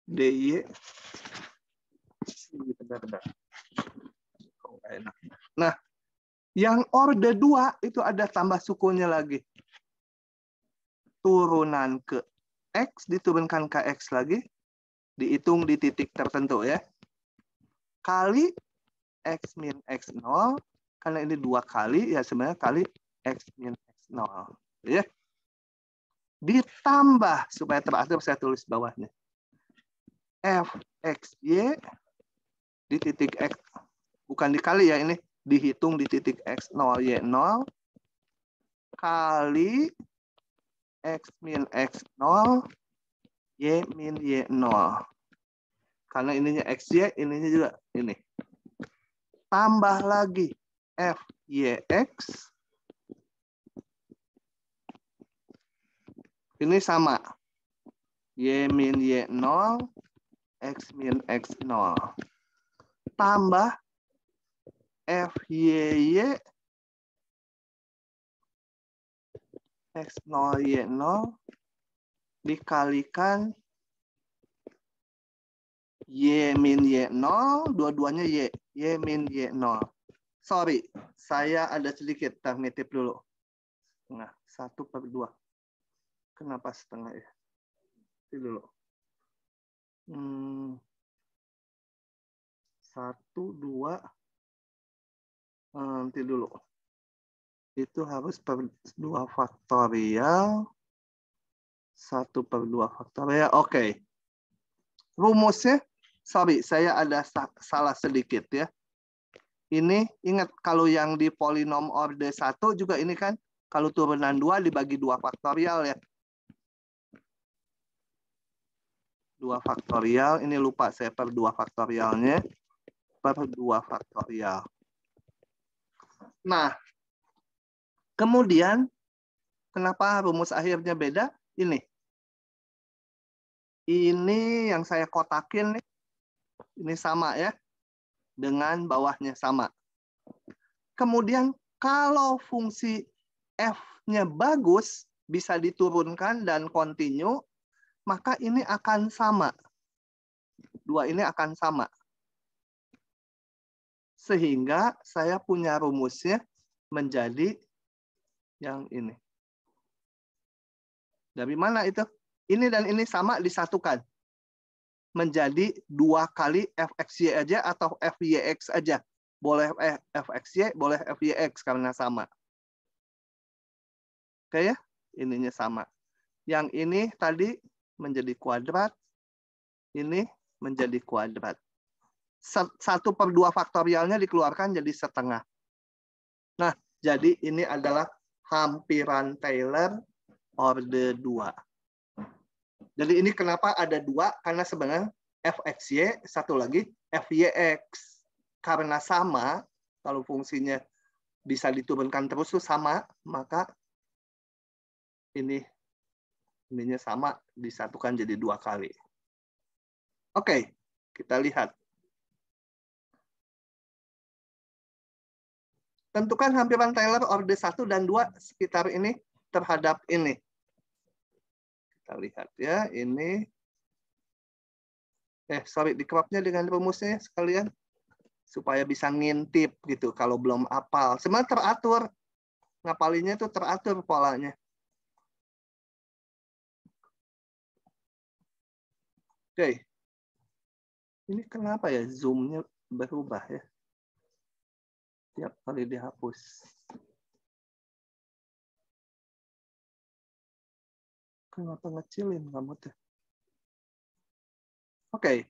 Speaker 1: dy. Ini benar-benar. Nah, Yang orde 2 itu ada tambah sukunya lagi. Turunan ke X, diturunkan ke X lagi, dihitung di titik tertentu ya. Kali X min X0, karena ini 2 kali, ya sebenarnya kali X min X0. Ya. Ditambah, supaya teratur saya tulis bawahnya. Fxy di titik X, bukan dikali ya ini, dihitung di titik X0, Y0, kali X min X0, Y min Y0. Karena ininya XY, ininya juga ini. Tambah lagi FYX. Ini sama. Y min Y0, X min X0. Tambah FYY X0 Y0 dikalikan Y min Y0, dua-duanya Y. Y min Y0. Sorry, saya ada sedikit nitip dulu. Nah, 1/2. Kenapa setengah ya? Ini dulu. 1, 2. Nanti dulu. Itu harus per 2 faktorial. 1/2 faktorial. Oke. Rumusnya, sorry, saya ada salah sedikit ya. Ini, ingat kalau yang di polinom orde 1 juga ini kan, kalau turunan 2 dibagi 2 faktorial ya. 2 faktorial, ini lupa saya per 2 faktorialnya. Per 2 faktorial. Nah, kemudian, kenapa rumus akhirnya beda? Ini. Ini yang saya kotakin nih. Ini sama ya. Dengan bawahnya sama. Kemudian, kalau fungsi F-nya bagus, bisa diturunkan dan continue, maka ini akan sama. Dua ini akan sama. Sehingga saya punya rumusnya menjadi yang ini. Dari mana itu? Ini dan ini sama disatukan. Menjadi 2 kali fxy aja atau fyx aja. Boleh fxy, boleh fyx karena sama. Oke ya? Ininya sama. Yang ini tadi menjadi kuadrat. Ini menjadi kuadrat. 1/2 faktorialnya dikeluarkan jadi setengah. Nah, jadi ini adalah hampiran Taylor orde 2. Jadi ini kenapa ada 2? Karena sebenarnya fxy, satu lagi fyx. Karena sama, kalau fungsinya bisa diturunkan terus itu sama, maka ininya sama, disatukan jadi 2 kali. Oke, kita lihat. Tentukan hampiran Taylor orde 1 dan 2 sekitar ini terhadap ini. Kita lihat ya, ini. Sorry, di-cropnya dengan rumusnya sekalian. Supaya bisa ngintip gitu kalau belum hafal. Sebenarnya teratur. Ngapalinnya itu teratur polanya. Oke. Ini kenapa ya zoom-nya berubah ya? Tiap kali dihapus. Kenapa ngecilin kamu tuh? Oke.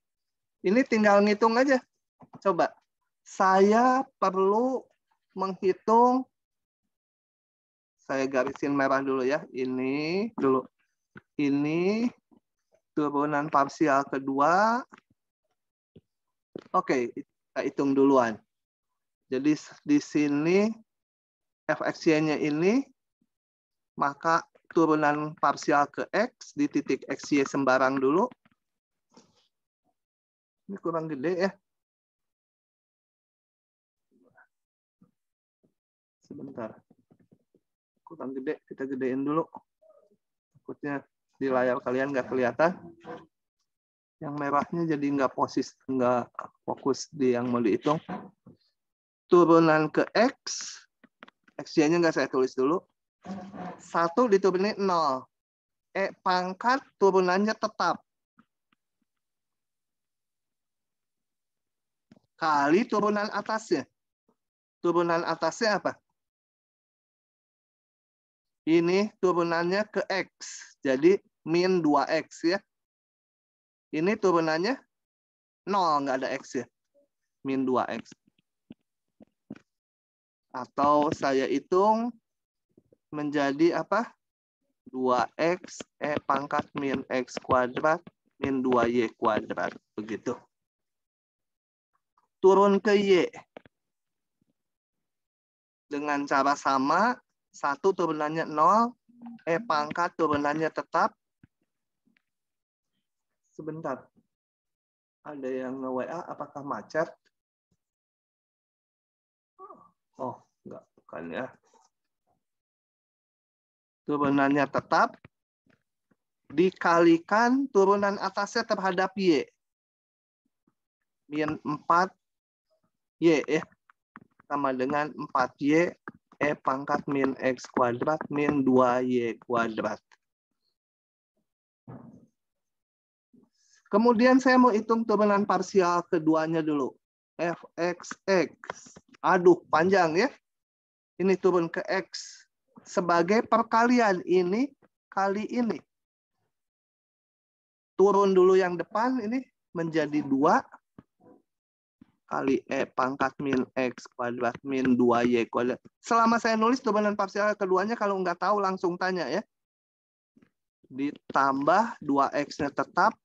Speaker 1: Ini tinggal ngitung aja. Coba. Saya perlu menghitung. Saya garisin merah dulu ya. Ini dulu. Ini turunan parsial kedua. Oke, kita hitung duluan. Jadi di sini fxy-nya ini, maka turunan parsial ke X di titik xy sembarang dulu. Ini kurang gede ya. Sebentar. Kurang gede, kita gedein dulu. Takutnya di layar kalian nggak kelihatan. Yang merahnya jadi nggak fokus di yang mau dihitung. Turunan ke X XY-nya nggak saya tulis dulu. 1 diturunin 0. E pangkat turunannya tetap. Kali turunan atasnya. Turunan atasnya apa? Ini turunannya ke X. Jadi min 2X ya. Ini turunannya 0, nggak ada X ya. Min 2X. Atau saya hitung menjadi apa? 2X E pangkat min X kuadrat min 2Y kuadrat. Begitu. Turun ke Y. Dengan cara sama, 1 turunannya 0, E pangkat turunannya tetap. Sebentar. Ada yang nge-WA, apakah macet? Oh, enggak, bukan ya. Turunannya tetap. Dikalikan turunan atasnya terhadap Y. Min 4Y ya. Sama dengan 4Y E pangkat min X kuadrat min 2Y kuadrat. Kemudian saya mau hitung turunan parsial keduanya dulu. Fxx. Aduh, panjang ya. Ini turun ke X. Sebagai perkalian ini kali ini. Turun dulu yang depan ini menjadi 2 kali E pangkat min X kuadrat min 2Y kuadrat. Selama saya nulis turunan parsial keduanya, kalau nggak tahu langsung tanya ya. Ditambah 2X-nya tetap.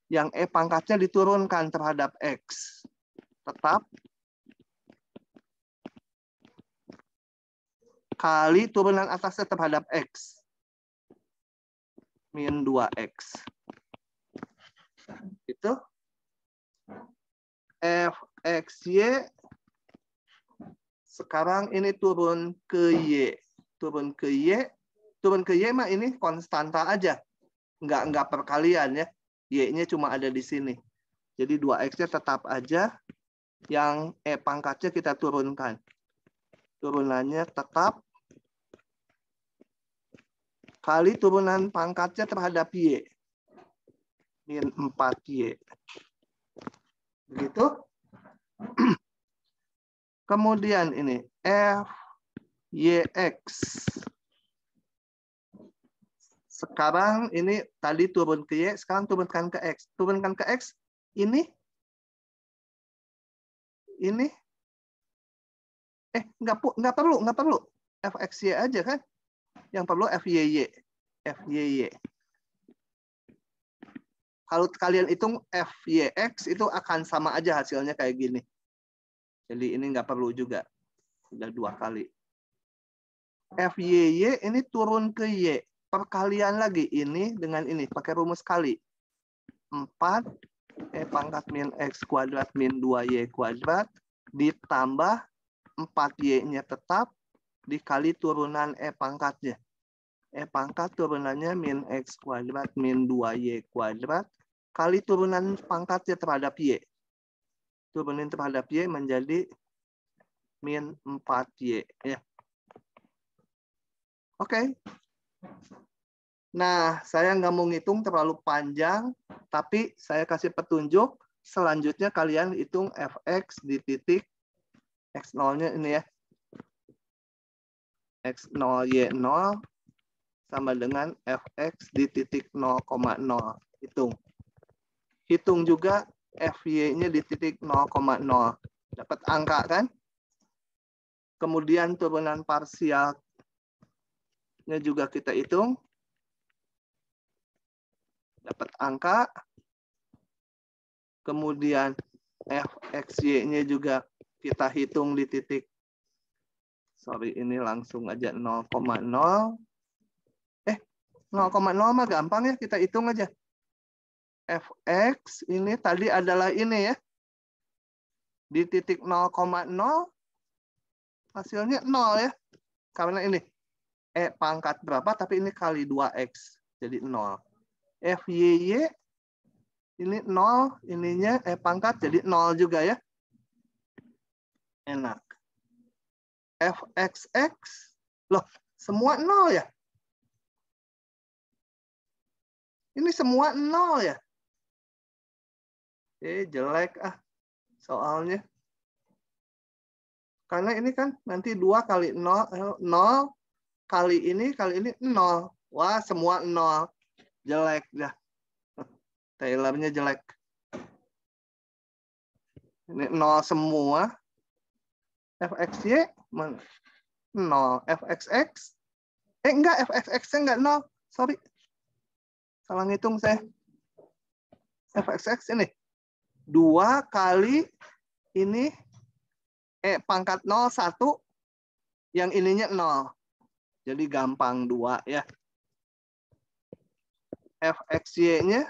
Speaker 1: Yang E pangkatnya diturunkan terhadap X. Tetap. Kali turunan atasnya terhadap X. Min 2X. Itu. Fxy. Sekarang ini turun ke Y. Turun ke Y. Turun ke Y mah ini konstanta aja. Nggak perkalian ya. Y-nya cuma ada di sini. Jadi 2X-nya tetap aja. Yang E pangkatnya kita turunkan. Turunannya tetap. Kali turunan pangkatnya terhadap Y. Min 4Y. Begitu. Kemudian ini. Fyx. Sekarang ini tadi turun ke Y, sekarang turunkan ke X. Turunkan ke X, ini. Nggak perlu. Fxy aja kan. Yang perlu Fyy. Kalau kalian hitung Fyx itu akan sama aja hasilnya kayak gini. Jadi ini nggak perlu juga. Sudah 2 kali. Fyy ini turun ke Y. Perkalian lagi ini dengan ini pakai rumus kali. 4 E pangkat min X kuadrat min 2Y kuadrat ditambah 4Y-nya tetap dikali turunan E pangkatnya. E pangkat turunannya min X kuadrat min 2Y kuadrat kali turunan pangkatnya terhadap Y. Turunin terhadap Y menjadi min 4Y. Ya. Oke. Nah, saya nggak mau ngitung terlalu panjang, tapi saya kasih petunjuk. Selanjutnya kalian hitung Fx di titik X0-nya ini ya. X0, Y0 sama dengan Fx di titik 0,0. Hitung. Hitung juga Fy-nya di titik 0,0. Dapat angka kan? Kemudian turunan parsialnya juga kita hitung. Dapat angka. Kemudian Fxy-nya juga kita hitung di titik. Sorry, ini langsung aja 0,0. 0,0 mah gampang ya, kita hitung aja. Fx ini tadi adalah ini ya. Di titik 0,0 hasilnya 0 ya. Karena ini E pangkat berapa, tapi ini kali 2X. Jadi 0. Fyy ini 0, ininya E pangkat jadi 0 juga ya. Enak. fxx. Loh, semua 0 ya? Ini semua 0 ya? Jelek soalnya. Karena ini kan nanti 2 kali 0, 0 kali ini 0. Wah, semua 0. Jelek dah. Taylornya jelek. Ini 0 semua. fxy 0. fxx. Enggak, fxx-nya enggak 0. Sorry. Salah ngitung saya. fxx ini 2 kali ini pangkat 0 1 yang ininya 0. Jadi gampang 2 ya. fxy-nya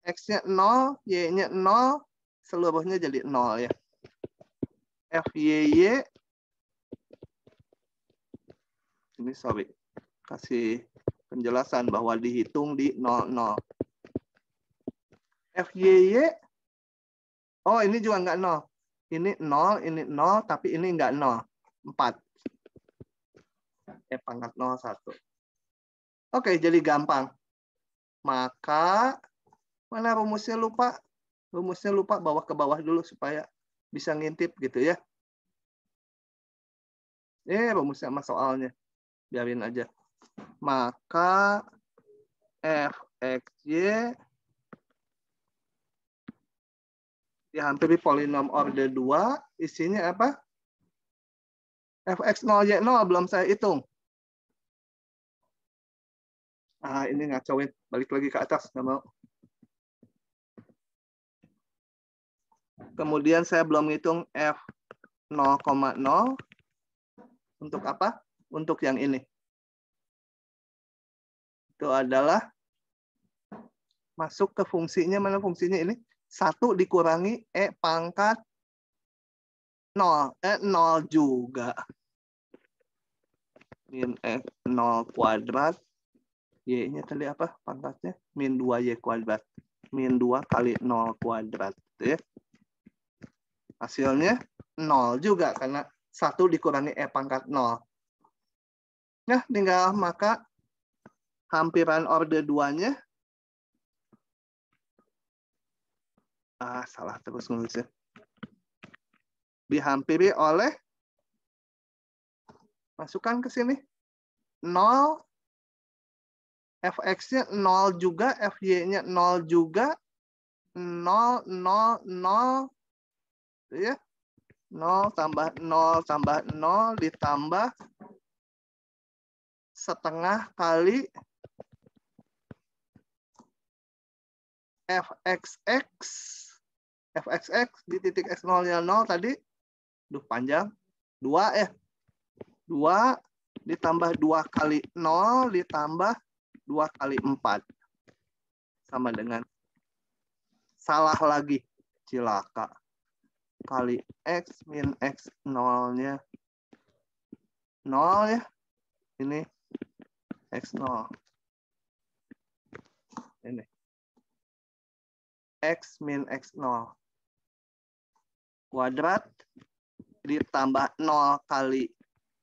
Speaker 1: x-nya 0, y-nya 0, seluruhnya jadi 0 ya. fyy ini sorry. Kasih penjelasan bahwa dihitung di 00. FYY, oh ini juga enggak 0. Ini 0, ini 0, tapi ini enggak 0. 4. Pangkat 0, 1. Oke, jadi gampang. Maka, mana rumusnya lupa? Rumusnya lupa, bawa ke bawah dulu supaya bisa ngintip gitu ya. Rumusnya sama soalnya. Biarin aja. Maka fxy dihampiri polinom order 2, isinya apa? fx0 y0 belum saya hitung. Ini ngacauin. Balik lagi ke atas, nggak mau. Kemudian saya belum hitung f0,0. Untuk apa? Untuk yang ini. Itu adalah masuk ke fungsinya. Mana fungsinya ini? 1 dikurangi pangkat 0. 0 juga. Min 0 kuadrat. Y-nya tadi apa pangkatnya? Min 2y kuadrat. Min 2 kali 0 kuadrat. Ya. Hasilnya 0 juga karena 1 dikurangi pangkat 0. Nah, tinggal maka hampiran order 2-nya. Salah terus nulisnya. Dihampiri oleh, masukkan ke sini, 0, fx-nya 0 juga, fy-nya 0 juga, 0, 0, 0, ya. 0 tambah 0 tambah 0 ditambah setengah kali fxx. fxx di titik x0-nya 0 tadi. Panjang. 2 ya. 2 ditambah 2 kali 0 ditambah 2 kali 4. Sama dengan. Salah lagi. Cilaka. Kali x min x0-nya 0 ya. Ini x0. Ini. X min x0. Kuadrat ditambah 0 kali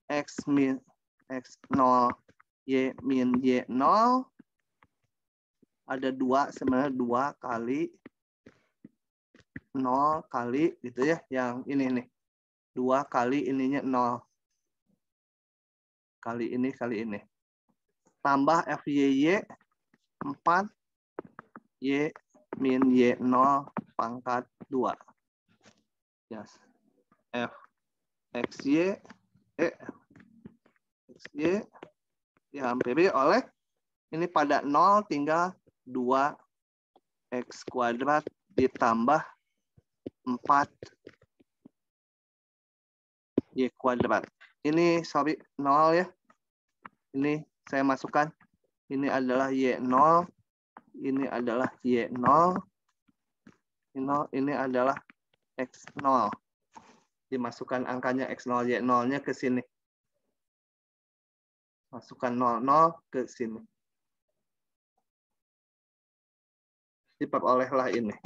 Speaker 1: x min x0 y min y0. Ada 2, sebenarnya 2 kali 0 kali gitu ya, yang ini nih. 2 kali ininya 0. Kali ini. Tambah FYY 4 Y min Y0 pangkat 2. Yes. FXY XY dihampiri oleh ini pada 0 tinggal 2x kuadrat ditambah 4 y kuadrat. Ini sorry 0 ya. Ini saya masukkan. Ini adalah y0. Ini adalah y0. Ini adalah x0. Dimasukkan angkanya x0 y0-nya ke sini. Masukkan 00 ke sini. Diperolehlah ini.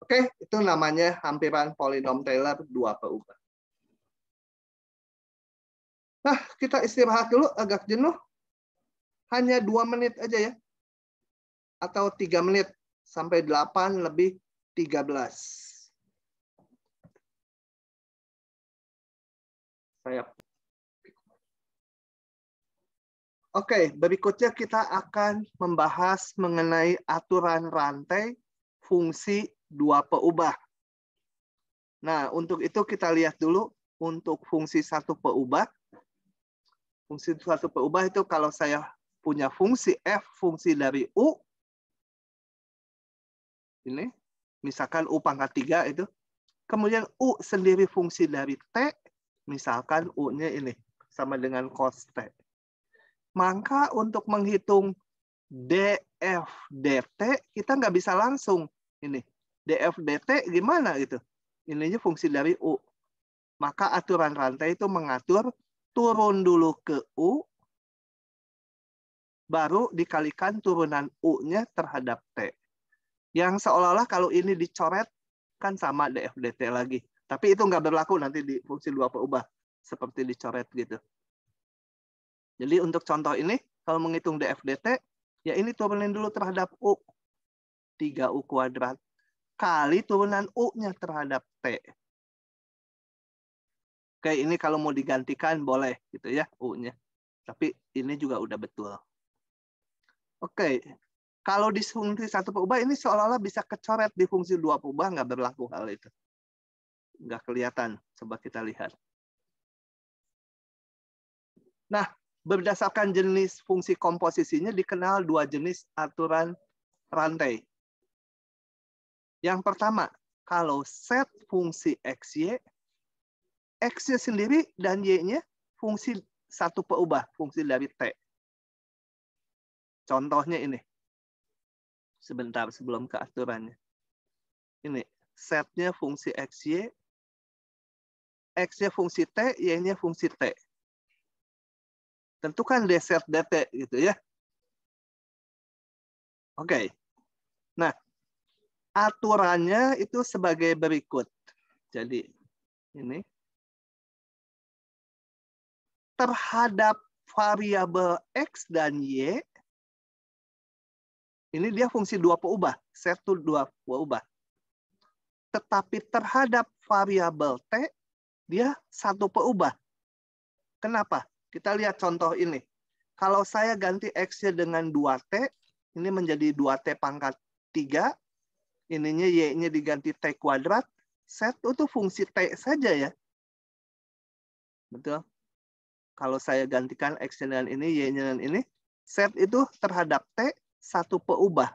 Speaker 1: Oke, itu namanya hampiran polinom Taylor 2 perubahan. Nah, kita istirahat dulu, agak jenuh. Hanya 2 menit aja ya. Atau 3 menit. Sampai 8 lebih 13. Oke, berikutnya kita akan membahas mengenai aturan rantai fungsi dua peubah. Nah, untuk itu kita lihat dulu untuk fungsi satu peubah. Fungsi satu peubah itu kalau saya punya fungsi f, fungsi dari u, ini, misalkan u pangkat 3 itu, kemudian u sendiri fungsi dari t, misalkan u-nya ini, sama dengan cos t. Maka untuk menghitung df dt, kita nggak bisa langsung ini. df dt gimana gitu? Ininya fungsi dari u. Maka aturan rantai itu mengatur turun dulu ke u, baru dikalikan turunan u-nya terhadap t. Yang seolah-olah kalau ini dicoret, kan sama df dt lagi. Tapi itu nggak berlaku nanti di fungsi dua peubah. Seperti dicoret gitu. Jadi untuk contoh ini, kalau menghitung df dt, ya ini turunin dulu terhadap u. 3u kuadrat. Kali turunan u-nya terhadap t. Oke, ini kalau mau digantikan boleh gitu ya u-nya. Tapi ini juga udah betul. Oke, kalau di fungsi satu peubah ini seolah-olah bisa kecoret, di fungsi dua peubah nggak berlaku hal itu. Nggak kelihatan. Coba kita lihat. Nah, berdasarkan jenis fungsi komposisinya dikenal 2 jenis aturan rantai. Yang pertama, kalau set fungsi XY, X-nya sendiri dan Y-nya fungsi satu peubah, fungsi dari T. Contohnya ini. Sebentar sebelum ke aturannya. Ini, setnya fungsi XY, X-nya fungsi T, Y-nya fungsi T. Tentukan D set dt gitu ya. Oke. Nah, aturannya itu sebagai berikut. Jadi ini terhadap variabel X dan Y, ini dia fungsi dua peubah, set itu dua peubah. Tetapi terhadap variabel T, dia satu peubah. Kenapa? Kita lihat contoh ini. Kalau saya ganti X-nya dengan 2T, ini menjadi 2T pangkat 3, ininya Y-nya diganti T kuadrat, set itu fungsi T saja ya. Betul? Kalau saya gantikan X-nya dengan ini, Y-nya dengan ini, set itu terhadap T satu peubah.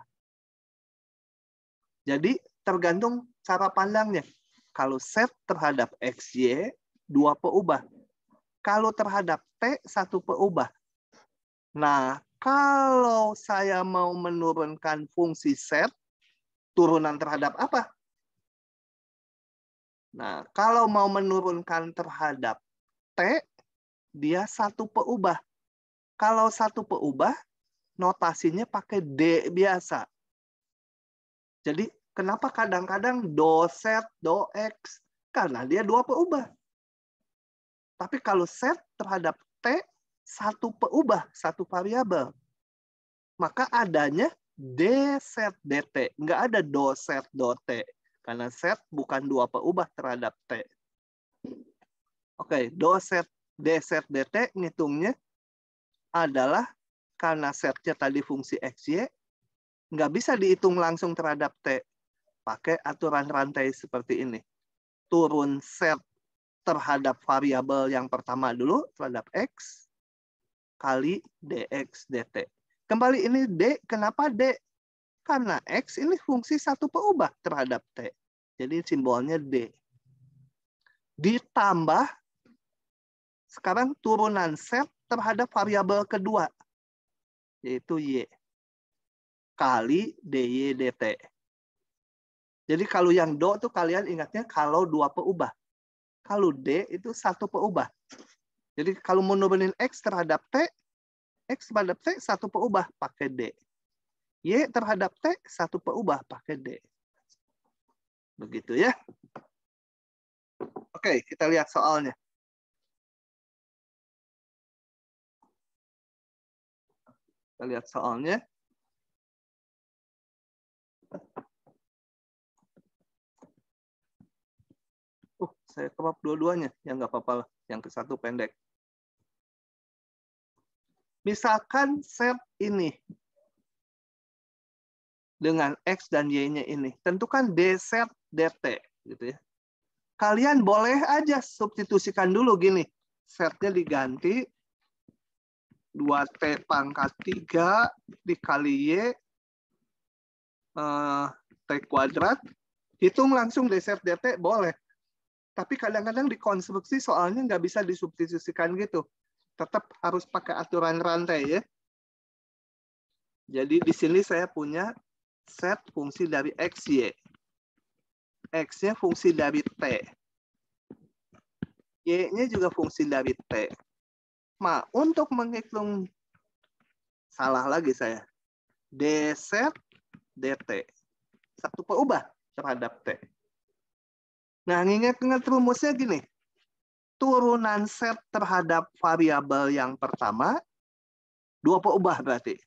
Speaker 1: Jadi tergantung cara pandangnya. Kalau set terhadap XY, 2 peubah. Kalau terhadap T, satu peubah. Nah, kalau saya mau menurunkan fungsi set, turunan terhadap apa? Nah, kalau mau menurunkan terhadap T, dia satu peubah. Kalau satu peubah, notasinya pakai D biasa. Jadi, kenapa kadang-kadang do set, do X? Karena dia 2 peubah. Tapi kalau set terhadap T, satu peubah, satu variabel. Maka adanya D set dt. Nggak ada do set do T. Karena set bukan 2 peubah terhadap T. Oke, do set D set dt ngitungnya adalah karena setnya tadi fungsi XY, nggak bisa dihitung langsung terhadap T. Pakai aturan rantai seperti ini. Turun set terhadap variabel yang pertama dulu, terhadap X, kali dx dt. Kembali ini D, kenapa D? Karena X ini fungsi satu peubah terhadap T. Jadi simbolnya D. Ditambah, sekarang turunan set terhadap variabel kedua, yaitu Y. Kali dy dt. Jadi kalau yang do tuh kalian ingatnya kalau 2 peubah. Kalau D itu satu peubah. Jadi kalau mau nurunin X terhadap T, X terhadap T satu peubah pakai D. Y terhadap T satu peubah pakai D. Begitu ya. Oke, kita lihat soalnya. Kita lihat soalnya. Saya crop dua-duanya. Ya nggak apa-apa lah. Yang ke satu pendek. Misalkan set ini dengan X dan Y-nya ini. Tentukan D set DT. Gitu ya. Kalian boleh aja substitusikan dulu gini. Setnya diganti 2T pangkat 3 dikali Y T kuadrat. Hitung langsung D set DT boleh. Tapi kadang-kadang dikonstruksi soalnya nggak bisa disubstitusikan gitu. Tetap harus pakai aturan rantai ya. Jadi di sini saya punya set fungsi dari X, Y. X-nya fungsi dari T. Y-nya juga fungsi dari T. Nah, untuk menghitung, salah lagi saya. D set DT. Satu peubah terhadap T. Nah, ingat rumusnya gini. Turunan set terhadap variabel yang pertama, 2 peubah berarti.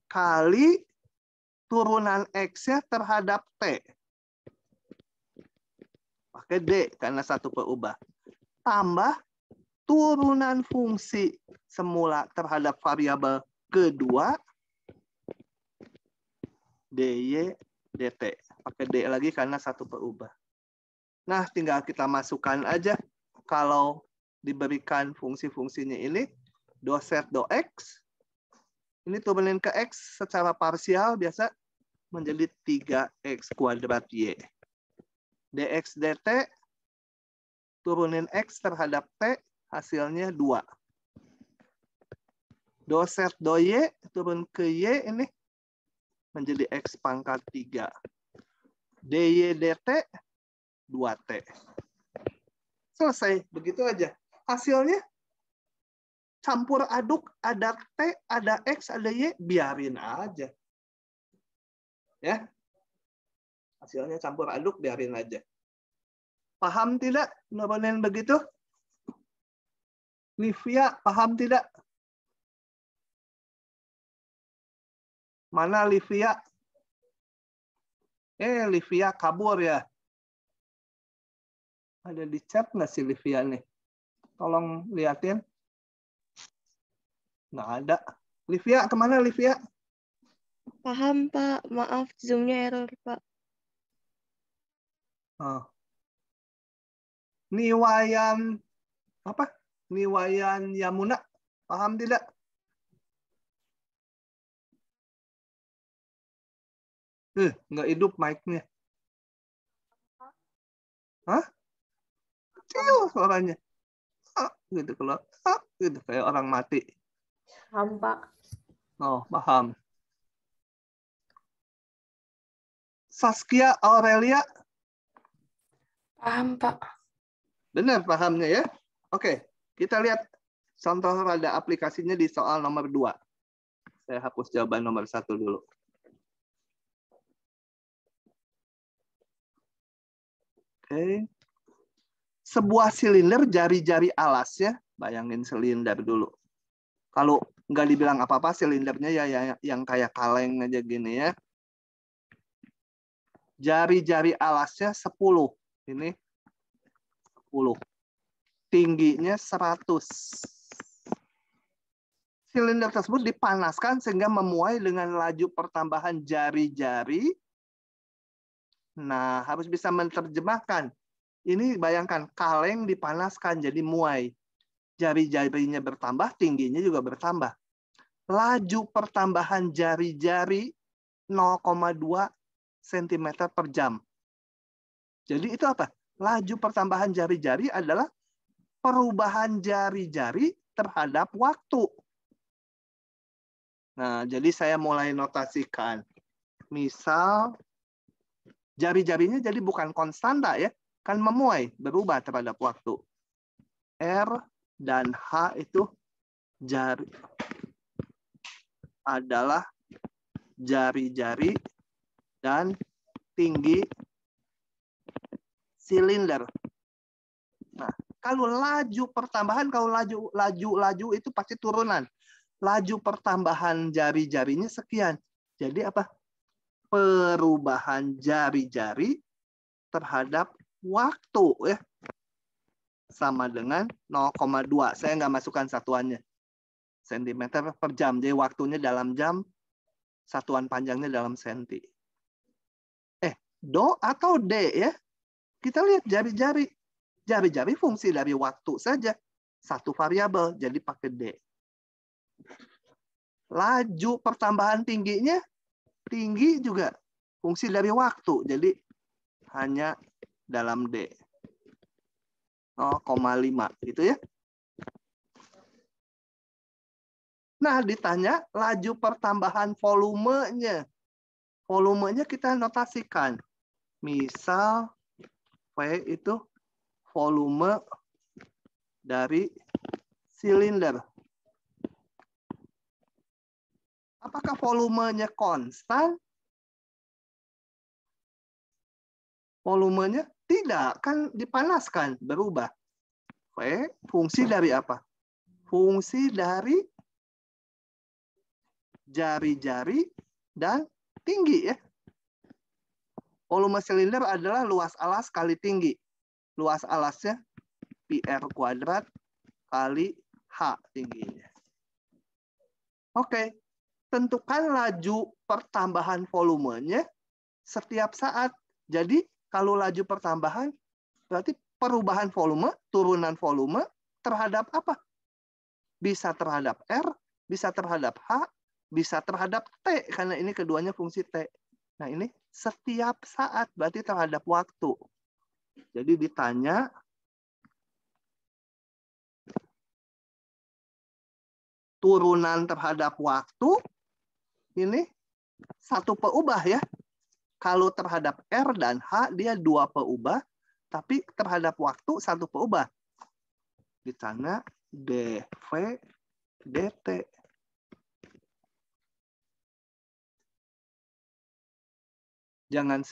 Speaker 1: Kali turunan X-nya terhadap T. Pakai D karena 1 peubah. Tambah turunan fungsi semula terhadap variabel kedua, DY DT. Pakai D lagi karena 1 peubah. Nah, tinggal kita masukkan aja. Kalau diberikan fungsi-fungsinya ini, do set do X. Ini turunin ke X secara parsial biasa menjadi 3X kuadrat Y. DX DT, turunin X terhadap T, hasilnya 2. Do set do Y, turun ke Y ini menjadi X pangkat 3. DY DT, 2T. Selesai, begitu aja. Hasilnya campur aduk, ada T, ada X, ada Y, biarin aja. Ya. Hasilnya campur aduk, biarin aja. Paham tidak nurunin begitu? Livia, paham tidak? Mana Livia? Livia kabur ya. Ada di chat nggak sih Livia nih? Tolong liatin. Nggak ada. Livia, kemana Livia?
Speaker 5: Paham, Pak. Maaf, Zoom-nya error, Pak.
Speaker 1: Oh. Niwayan apa? Niwayan Yamuna, paham tidak? Nggak hidup mic-nya. Hah? Kecil suaranya. Gitu kalau gitu kayak orang mati.
Speaker 5: Paham, Pak.
Speaker 1: Oh, paham. Saskia Aurelia,
Speaker 7: Paham, Pak.
Speaker 1: benar pahamnya ya? Oke, kita lihat contoh rada aplikasinya di soal nomor 2. Saya hapus jawaban nomor 1 dulu. Oke. Sebuah silinder jari-jari alasnya, bayangin silinder dulu. Kalau nggak dibilang apa-apa, silindernya ya yang kayak kaleng aja gini ya. Jari-jari alasnya 10. Ini 10. Tingginya 100. Silinder tersebut dipanaskan sehingga memuai dengan laju pertambahan jari-jari. Nah, harus bisa menerjemahkan. Ini bayangkan, kaleng dipanaskan jadi muai. Jari-jarinya bertambah, tingginya juga bertambah. Laju pertambahan jari-jari 0,2 cm per jam. Jadi itu apa? Laju pertambahan jari-jari adalah perubahan jari-jari terhadap waktu. Nah, jadi saya mulai notasikan. Misal, jari-jarinya jadi bukan konstanta ya. Kan memuai, berubah terhadap waktu. R dan H itu jari adalah jari-jari dan tinggi silinder. Nah, Kalau laju pertambahan, kalau laju itu pasti turunan. Laju pertambahan jari-jarinya sekian. Jadi apa? Perubahan jari-jari terhadap waktu ya sama dengan 0,2. Saya nggak masukkan satuannya. Sentimeter per jam. Jadi waktunya dalam jam, satuan panjangnya dalam senti. Do atau D ya? Kita lihat jari-jari. Jari-jari fungsi dari waktu saja. Satu variabel, jadi pakai D. Laju pertambahan tingginya, tinggi juga fungsi dari waktu. Jadi hanya dalam D. 0,5 gitu ya. Nah, ditanya laju pertambahan volumenya. Volumenya kita notasikan. Misal V itu volume dari silinder. Apakah volumenya konstan? Volumenya tidak, kan dipanaskan, berubah. V fungsi dari apa? Fungsi dari jari-jari dan tinggi ya. Volume silinder adalah luas alas kali tinggi. Luas alasnya PR kuadrat kali H tingginya. Oke, tentukan laju pertambahan volumenya setiap saat. Jadi kalau laju pertambahan berarti perubahan volume, turunan volume terhadap apa? Bisa terhadap R, bisa terhadap H, bisa terhadap T, karena ini keduanya fungsi T. Nah ini setiap saat, berarti terhadap waktu. Jadi ditanya, turunan terhadap waktu, ini satu peubah ya. Kalau terhadap R dan H, dia dua peubah, tapi terhadap waktu satu peubah. Ditanya dV dt. Jangan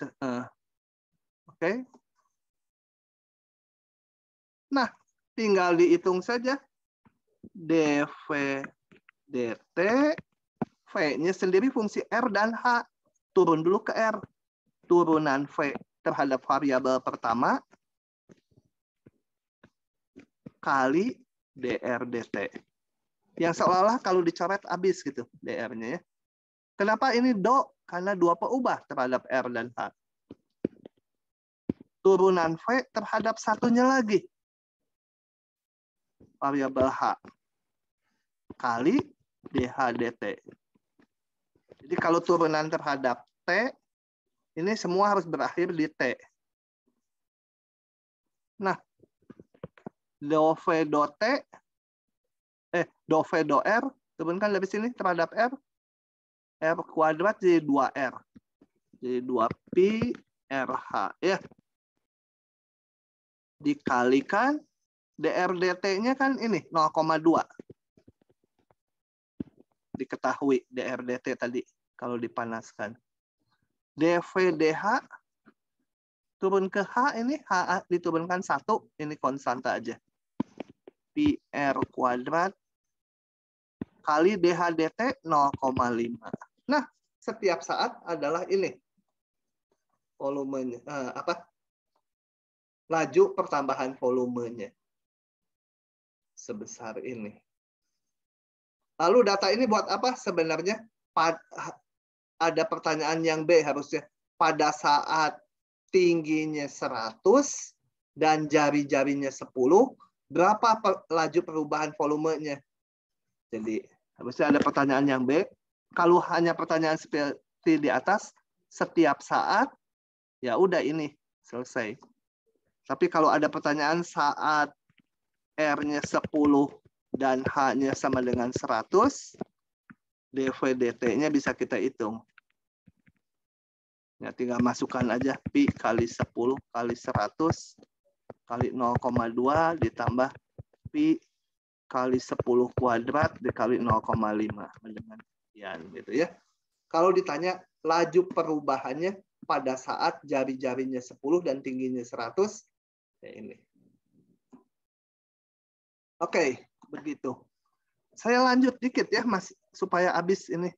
Speaker 1: oke. Nah, tinggal dihitung saja dV dt, V-nya sendiri fungsi R dan H. Turun dulu ke R. Turunan V terhadap variabel pertama kali dr dt. Yang seolah-olah kalau dicoret habis gitu dr-nya ya. Kenapa ini do? Karena dua peubah terhadap R dan H. Turunan V terhadap satunya lagi. Variabel H. Kali dH dt. Jadi kalau turunan terhadap T, ini semua harus berakhir di T. Nah, do V do T, do V do R, turunkan dari sini terhadap R. R kuadrat jadi 2R. Jadi 2pi RH ya. Dikalikan dr dt-nya kan ini 0,2. Diketahui dr dt tadi kalau dipanaskan. dv dh turun ke H, ini H diturunkan 1, ini konstanta aja. Pi R kuadrat kali dh dt 0,5. Nah, setiap saat adalah ini volumenya, laju pertambahan volumenya sebesar ini. Lalu data ini buat apa sebenarnya? Ada pertanyaan yang B harusnya. Pada saat tingginya 100 dan jari-jarinya 10, berapa laju perubahan volumenya? Jadi harusnya ada pertanyaan yang B. Kalau hanya pertanyaan seperti di atas, setiap saat, ya udah ini selesai. Tapi kalau ada pertanyaan saat R-nya 10 dan H-nya sama dengan 100, dV dt-nya bisa kita hitung. Ya, tinggal masukkan aja pi kali 10 kali 100 kali 0,2 ditambah pi kali 10 kuadrat dikali 0,5 dengan sekian gitu ya. Kalau ditanya laju perubahannya pada saat jari-jarinya 10 dan tingginya 100, ya ini. Oke, begitu. Saya lanjut dikit ya, Mas, supaya habis ini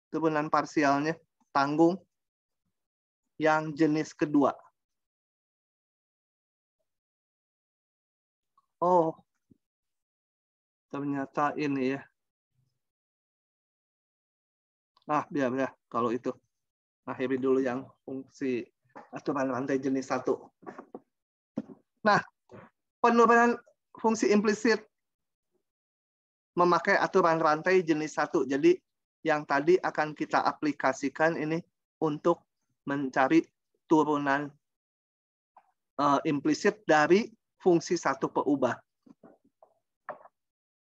Speaker 1: turunan parsialnya. Tanggung yang jenis kedua. Oh, ternyata ini ya. Biar kalau itu. Akhiri dulu yang fungsi aturan rantai jenis 1. Nah, penurunan fungsi implisit memakai aturan rantai jenis 1. Jadi yang tadi akan kita aplikasikan ini untuk mencari turunan implisit dari fungsi 1 peubah.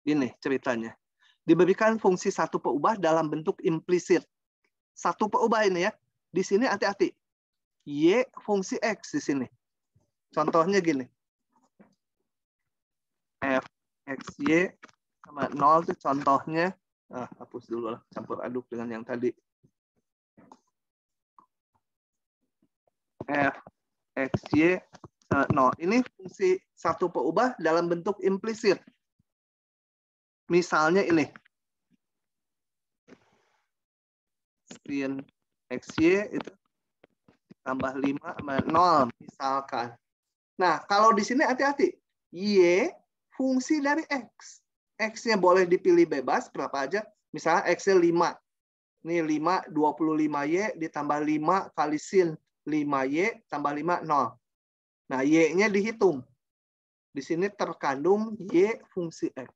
Speaker 1: Ini ceritanya. Diberikan fungsi 1 peubah dalam bentuk implisit. 1 peubah ini ya. Di sini hati-hati. Y fungsi X di sini. Contohnya gini. F X Y sama 0 itu contohnya. Hapus dulu lah. Campur aduk dengan yang tadi. F X Y 0. Ini fungsi 1 peubah dalam bentuk implisit. Misalnya ini. Sin XY itu tambah 5 sama 0 misalkan. Nah, kalau di sini hati-hati. Y fungsi dari X. X-nya boleh dipilih bebas berapa aja. Misalnya X-nya 5. Ini 5, 25Y ditambah 5 kali sin 5Y tambah 5, 0. Nah, Y-nya dihitung. Di sini terkandung Y fungsi X.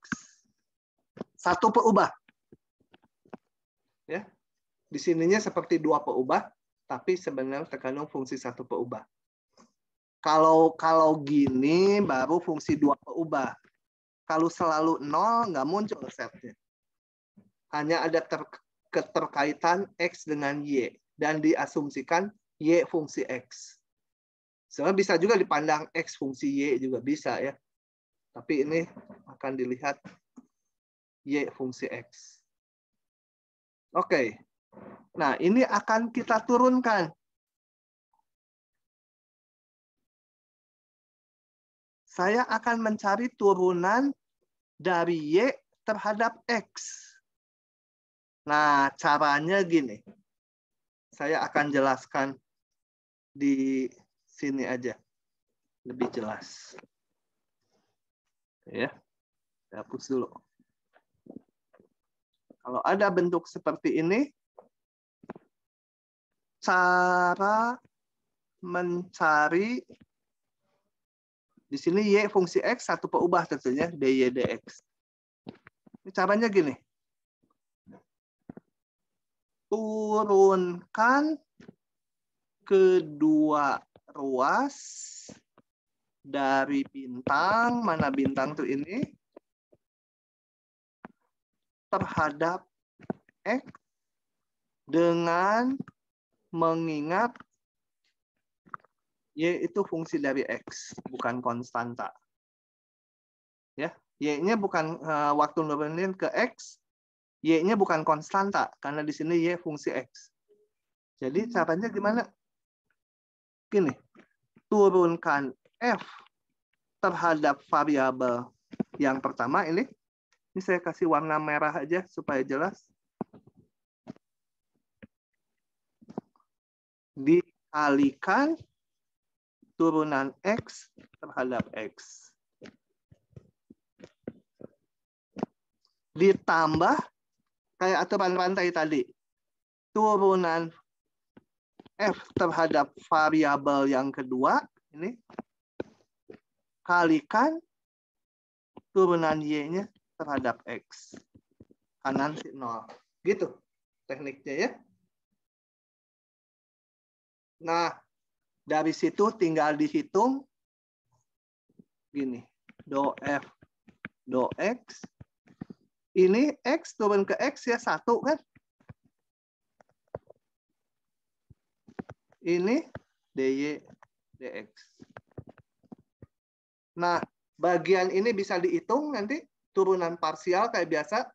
Speaker 1: 1 peubah. Ya. Di sininya seperti 2 peubah, tapi sebenarnya terkandung fungsi 1 peubah. Kalau gini baru fungsi 2 peubah. Kalau selalu 0 nggak muncul setnya. Hanya ada keterkaitan X dengan Y dan diasumsikan Y fungsi X. Sebenarnya bisa juga dipandang X fungsi Y juga bisa ya. Tapi ini akan dilihat Y fungsi X. Oke. Nah, ini akan kita turunkan. Saya akan mencari turunan dari Y terhadap X. Nah, caranya gini. Saya akan jelaskan di sini aja. Lebih jelas. Ya. Saya hapus dulu. Kalau ada bentuk seperti ini, cara mencari di sini Y fungsi X 1 peubah tentunya dy dx. Ini caranya gini. Turunkan kedua ruas dari bintang, mana bintang tuh ini, terhadap X dengan mengingat Y itu fungsi dari X, bukan konstanta. Ya, Y-nya bukan waktu nurunin ke X, Y-nya bukan konstanta karena di sini Y fungsi X. Jadi caranya gimana? Gini, turunkan F terhadap variabel yang pertama ini saya kasih warna merah aja supaya jelas. Dikalikan turunan X terhadap X. Ditambah kayak aturan rantai tadi. Turunan F terhadap variabel yang kedua. Ini. Kalikan turunan Y-nya terhadap X. Kanan si 0. Gitu tekniknya ya. Nah, dari situ tinggal dihitung gini, do F, do X. Ini X turun ke X ya 1 kan? Ini dy dx. Nah, bagian ini bisa dihitung nanti turunan parsial kayak biasa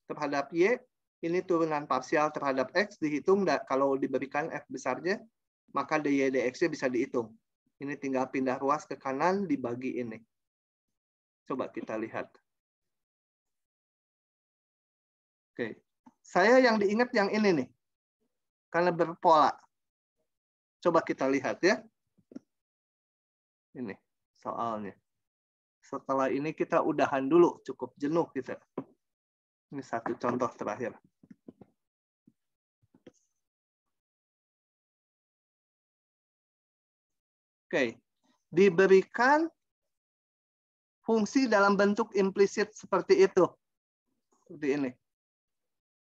Speaker 1: terhadap Y. Ini turunan parsial terhadap X dihitung kalau diberikan F besarnya. Maka dy dx-nya bisa dihitung. Ini tinggal pindah ruas ke kanan dibagi ini. Coba kita lihat. Oke. Saya yang diingat yang ini nih. Karena berpola. Coba kita lihat ya. Ini soalnya. Setelah ini kita udahan dulu. Cukup jenuh kita. Ini satu contoh terakhir. Oke. Diberikan fungsi dalam bentuk implisit seperti itu. Seperti ini.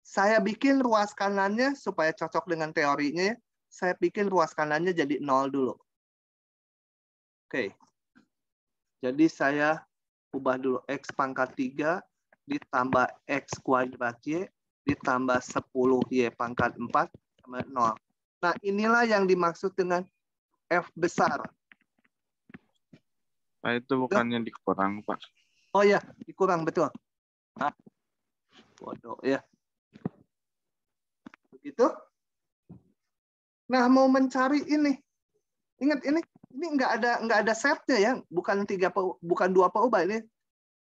Speaker 1: Saya bikin ruas kanannya supaya cocok dengan teorinya. Saya bikin ruas kanannya jadi 0 dulu. Oke. Jadi saya ubah dulu X pangkat 3 ditambah X kuadrat Y ditambah 10Y pangkat 4 sama 0. Nah, inilah yang dimaksud dengan F besar.
Speaker 8: Pak, itu bukannya dikurang, Pak.
Speaker 1: Oh ya, dikurang, betul. Nah, bodoh ya. Begitu. Nah, mau mencari ini. Ingat ini nggak ada setnya ya, bukan 2 peubah, ini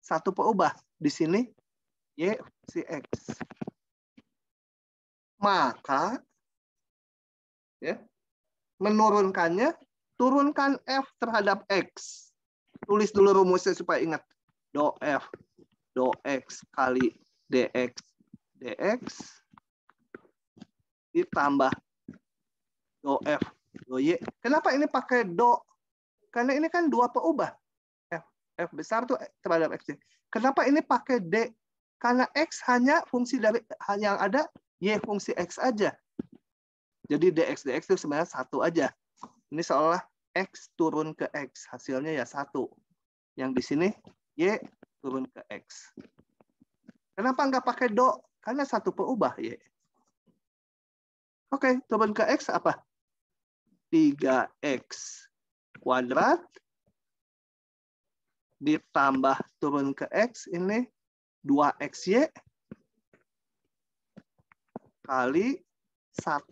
Speaker 1: 1 peubah. Di sini Y si X. Maka ya, menurunkannya, turunkan F terhadap X. Tulis dulu rumusnya supaya ingat. Do F, do X kali DX, DX ditambah do F, do Y. Kenapa ini pakai do? Karena ini kan 2 peubah. F besar tuh terhadap X. Kenapa ini pakai D? Karena X hanya fungsi dari yang ada Y fungsi X aja. Jadi DX, DX itu sebenarnya 1 aja. Ini seolah X turun ke X. Hasilnya ya 1. Yang di sini Y turun ke X. Kenapa nggak pakai do? Karena 1 peubah Y. Oke, turun ke X apa? 3X kuadrat ditambah turun ke X ini 2XY kali 1.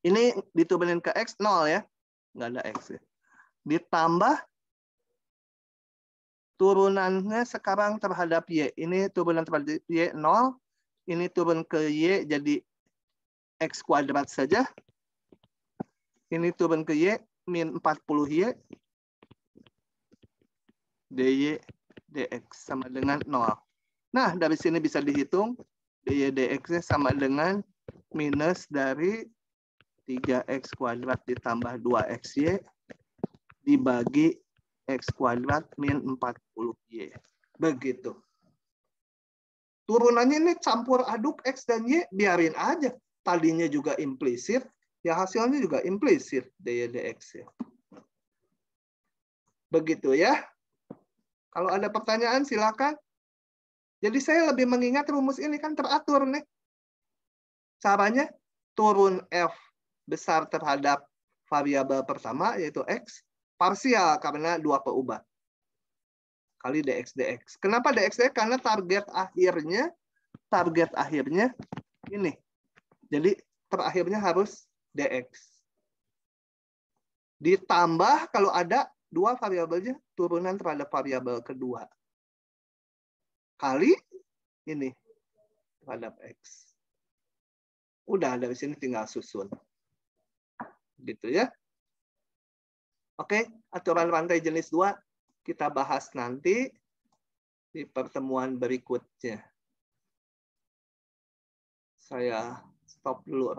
Speaker 1: Ini diturunin ke X 0 ya. Nggak ada X ya. Ditambah turunannya sekarang terhadap Y. Ini turunan terhadap Y 0. Ini turun ke Y jadi X kuadrat saja. Ini turun ke Y min 40Y. DY DX sama dengan 0. Nah, dari sini bisa dihitung. DY DX-nya sama dengan minus dari 3X kuadrat ditambah 2XY dibagi X kuadrat min 40Y. Begitu. Turunannya ini campur aduk X dan Y, biarin aja. Tadinya juga implisit, ya hasilnya juga implisit. DY DX. Ya. Begitu ya. Kalau ada pertanyaan silakan. Jadi saya lebih mengingat rumus ini kan teratur nih. Caranya turun F besar terhadap variabel pertama yaitu X, parsial karena 2 peubah. Kali DX DX. Kenapa DX DX? Karena target akhirnya ini. Jadi terakhirnya harus DX. Ditambah kalau ada 2 variabelnya turunan terhadap variabel kedua. Kali ini terhadap X. Udah dari sini tinggal susun. Gitu ya. Oke, aturan rantai jenis 2 kita bahas nanti di pertemuan berikutnya. Saya stop dulu.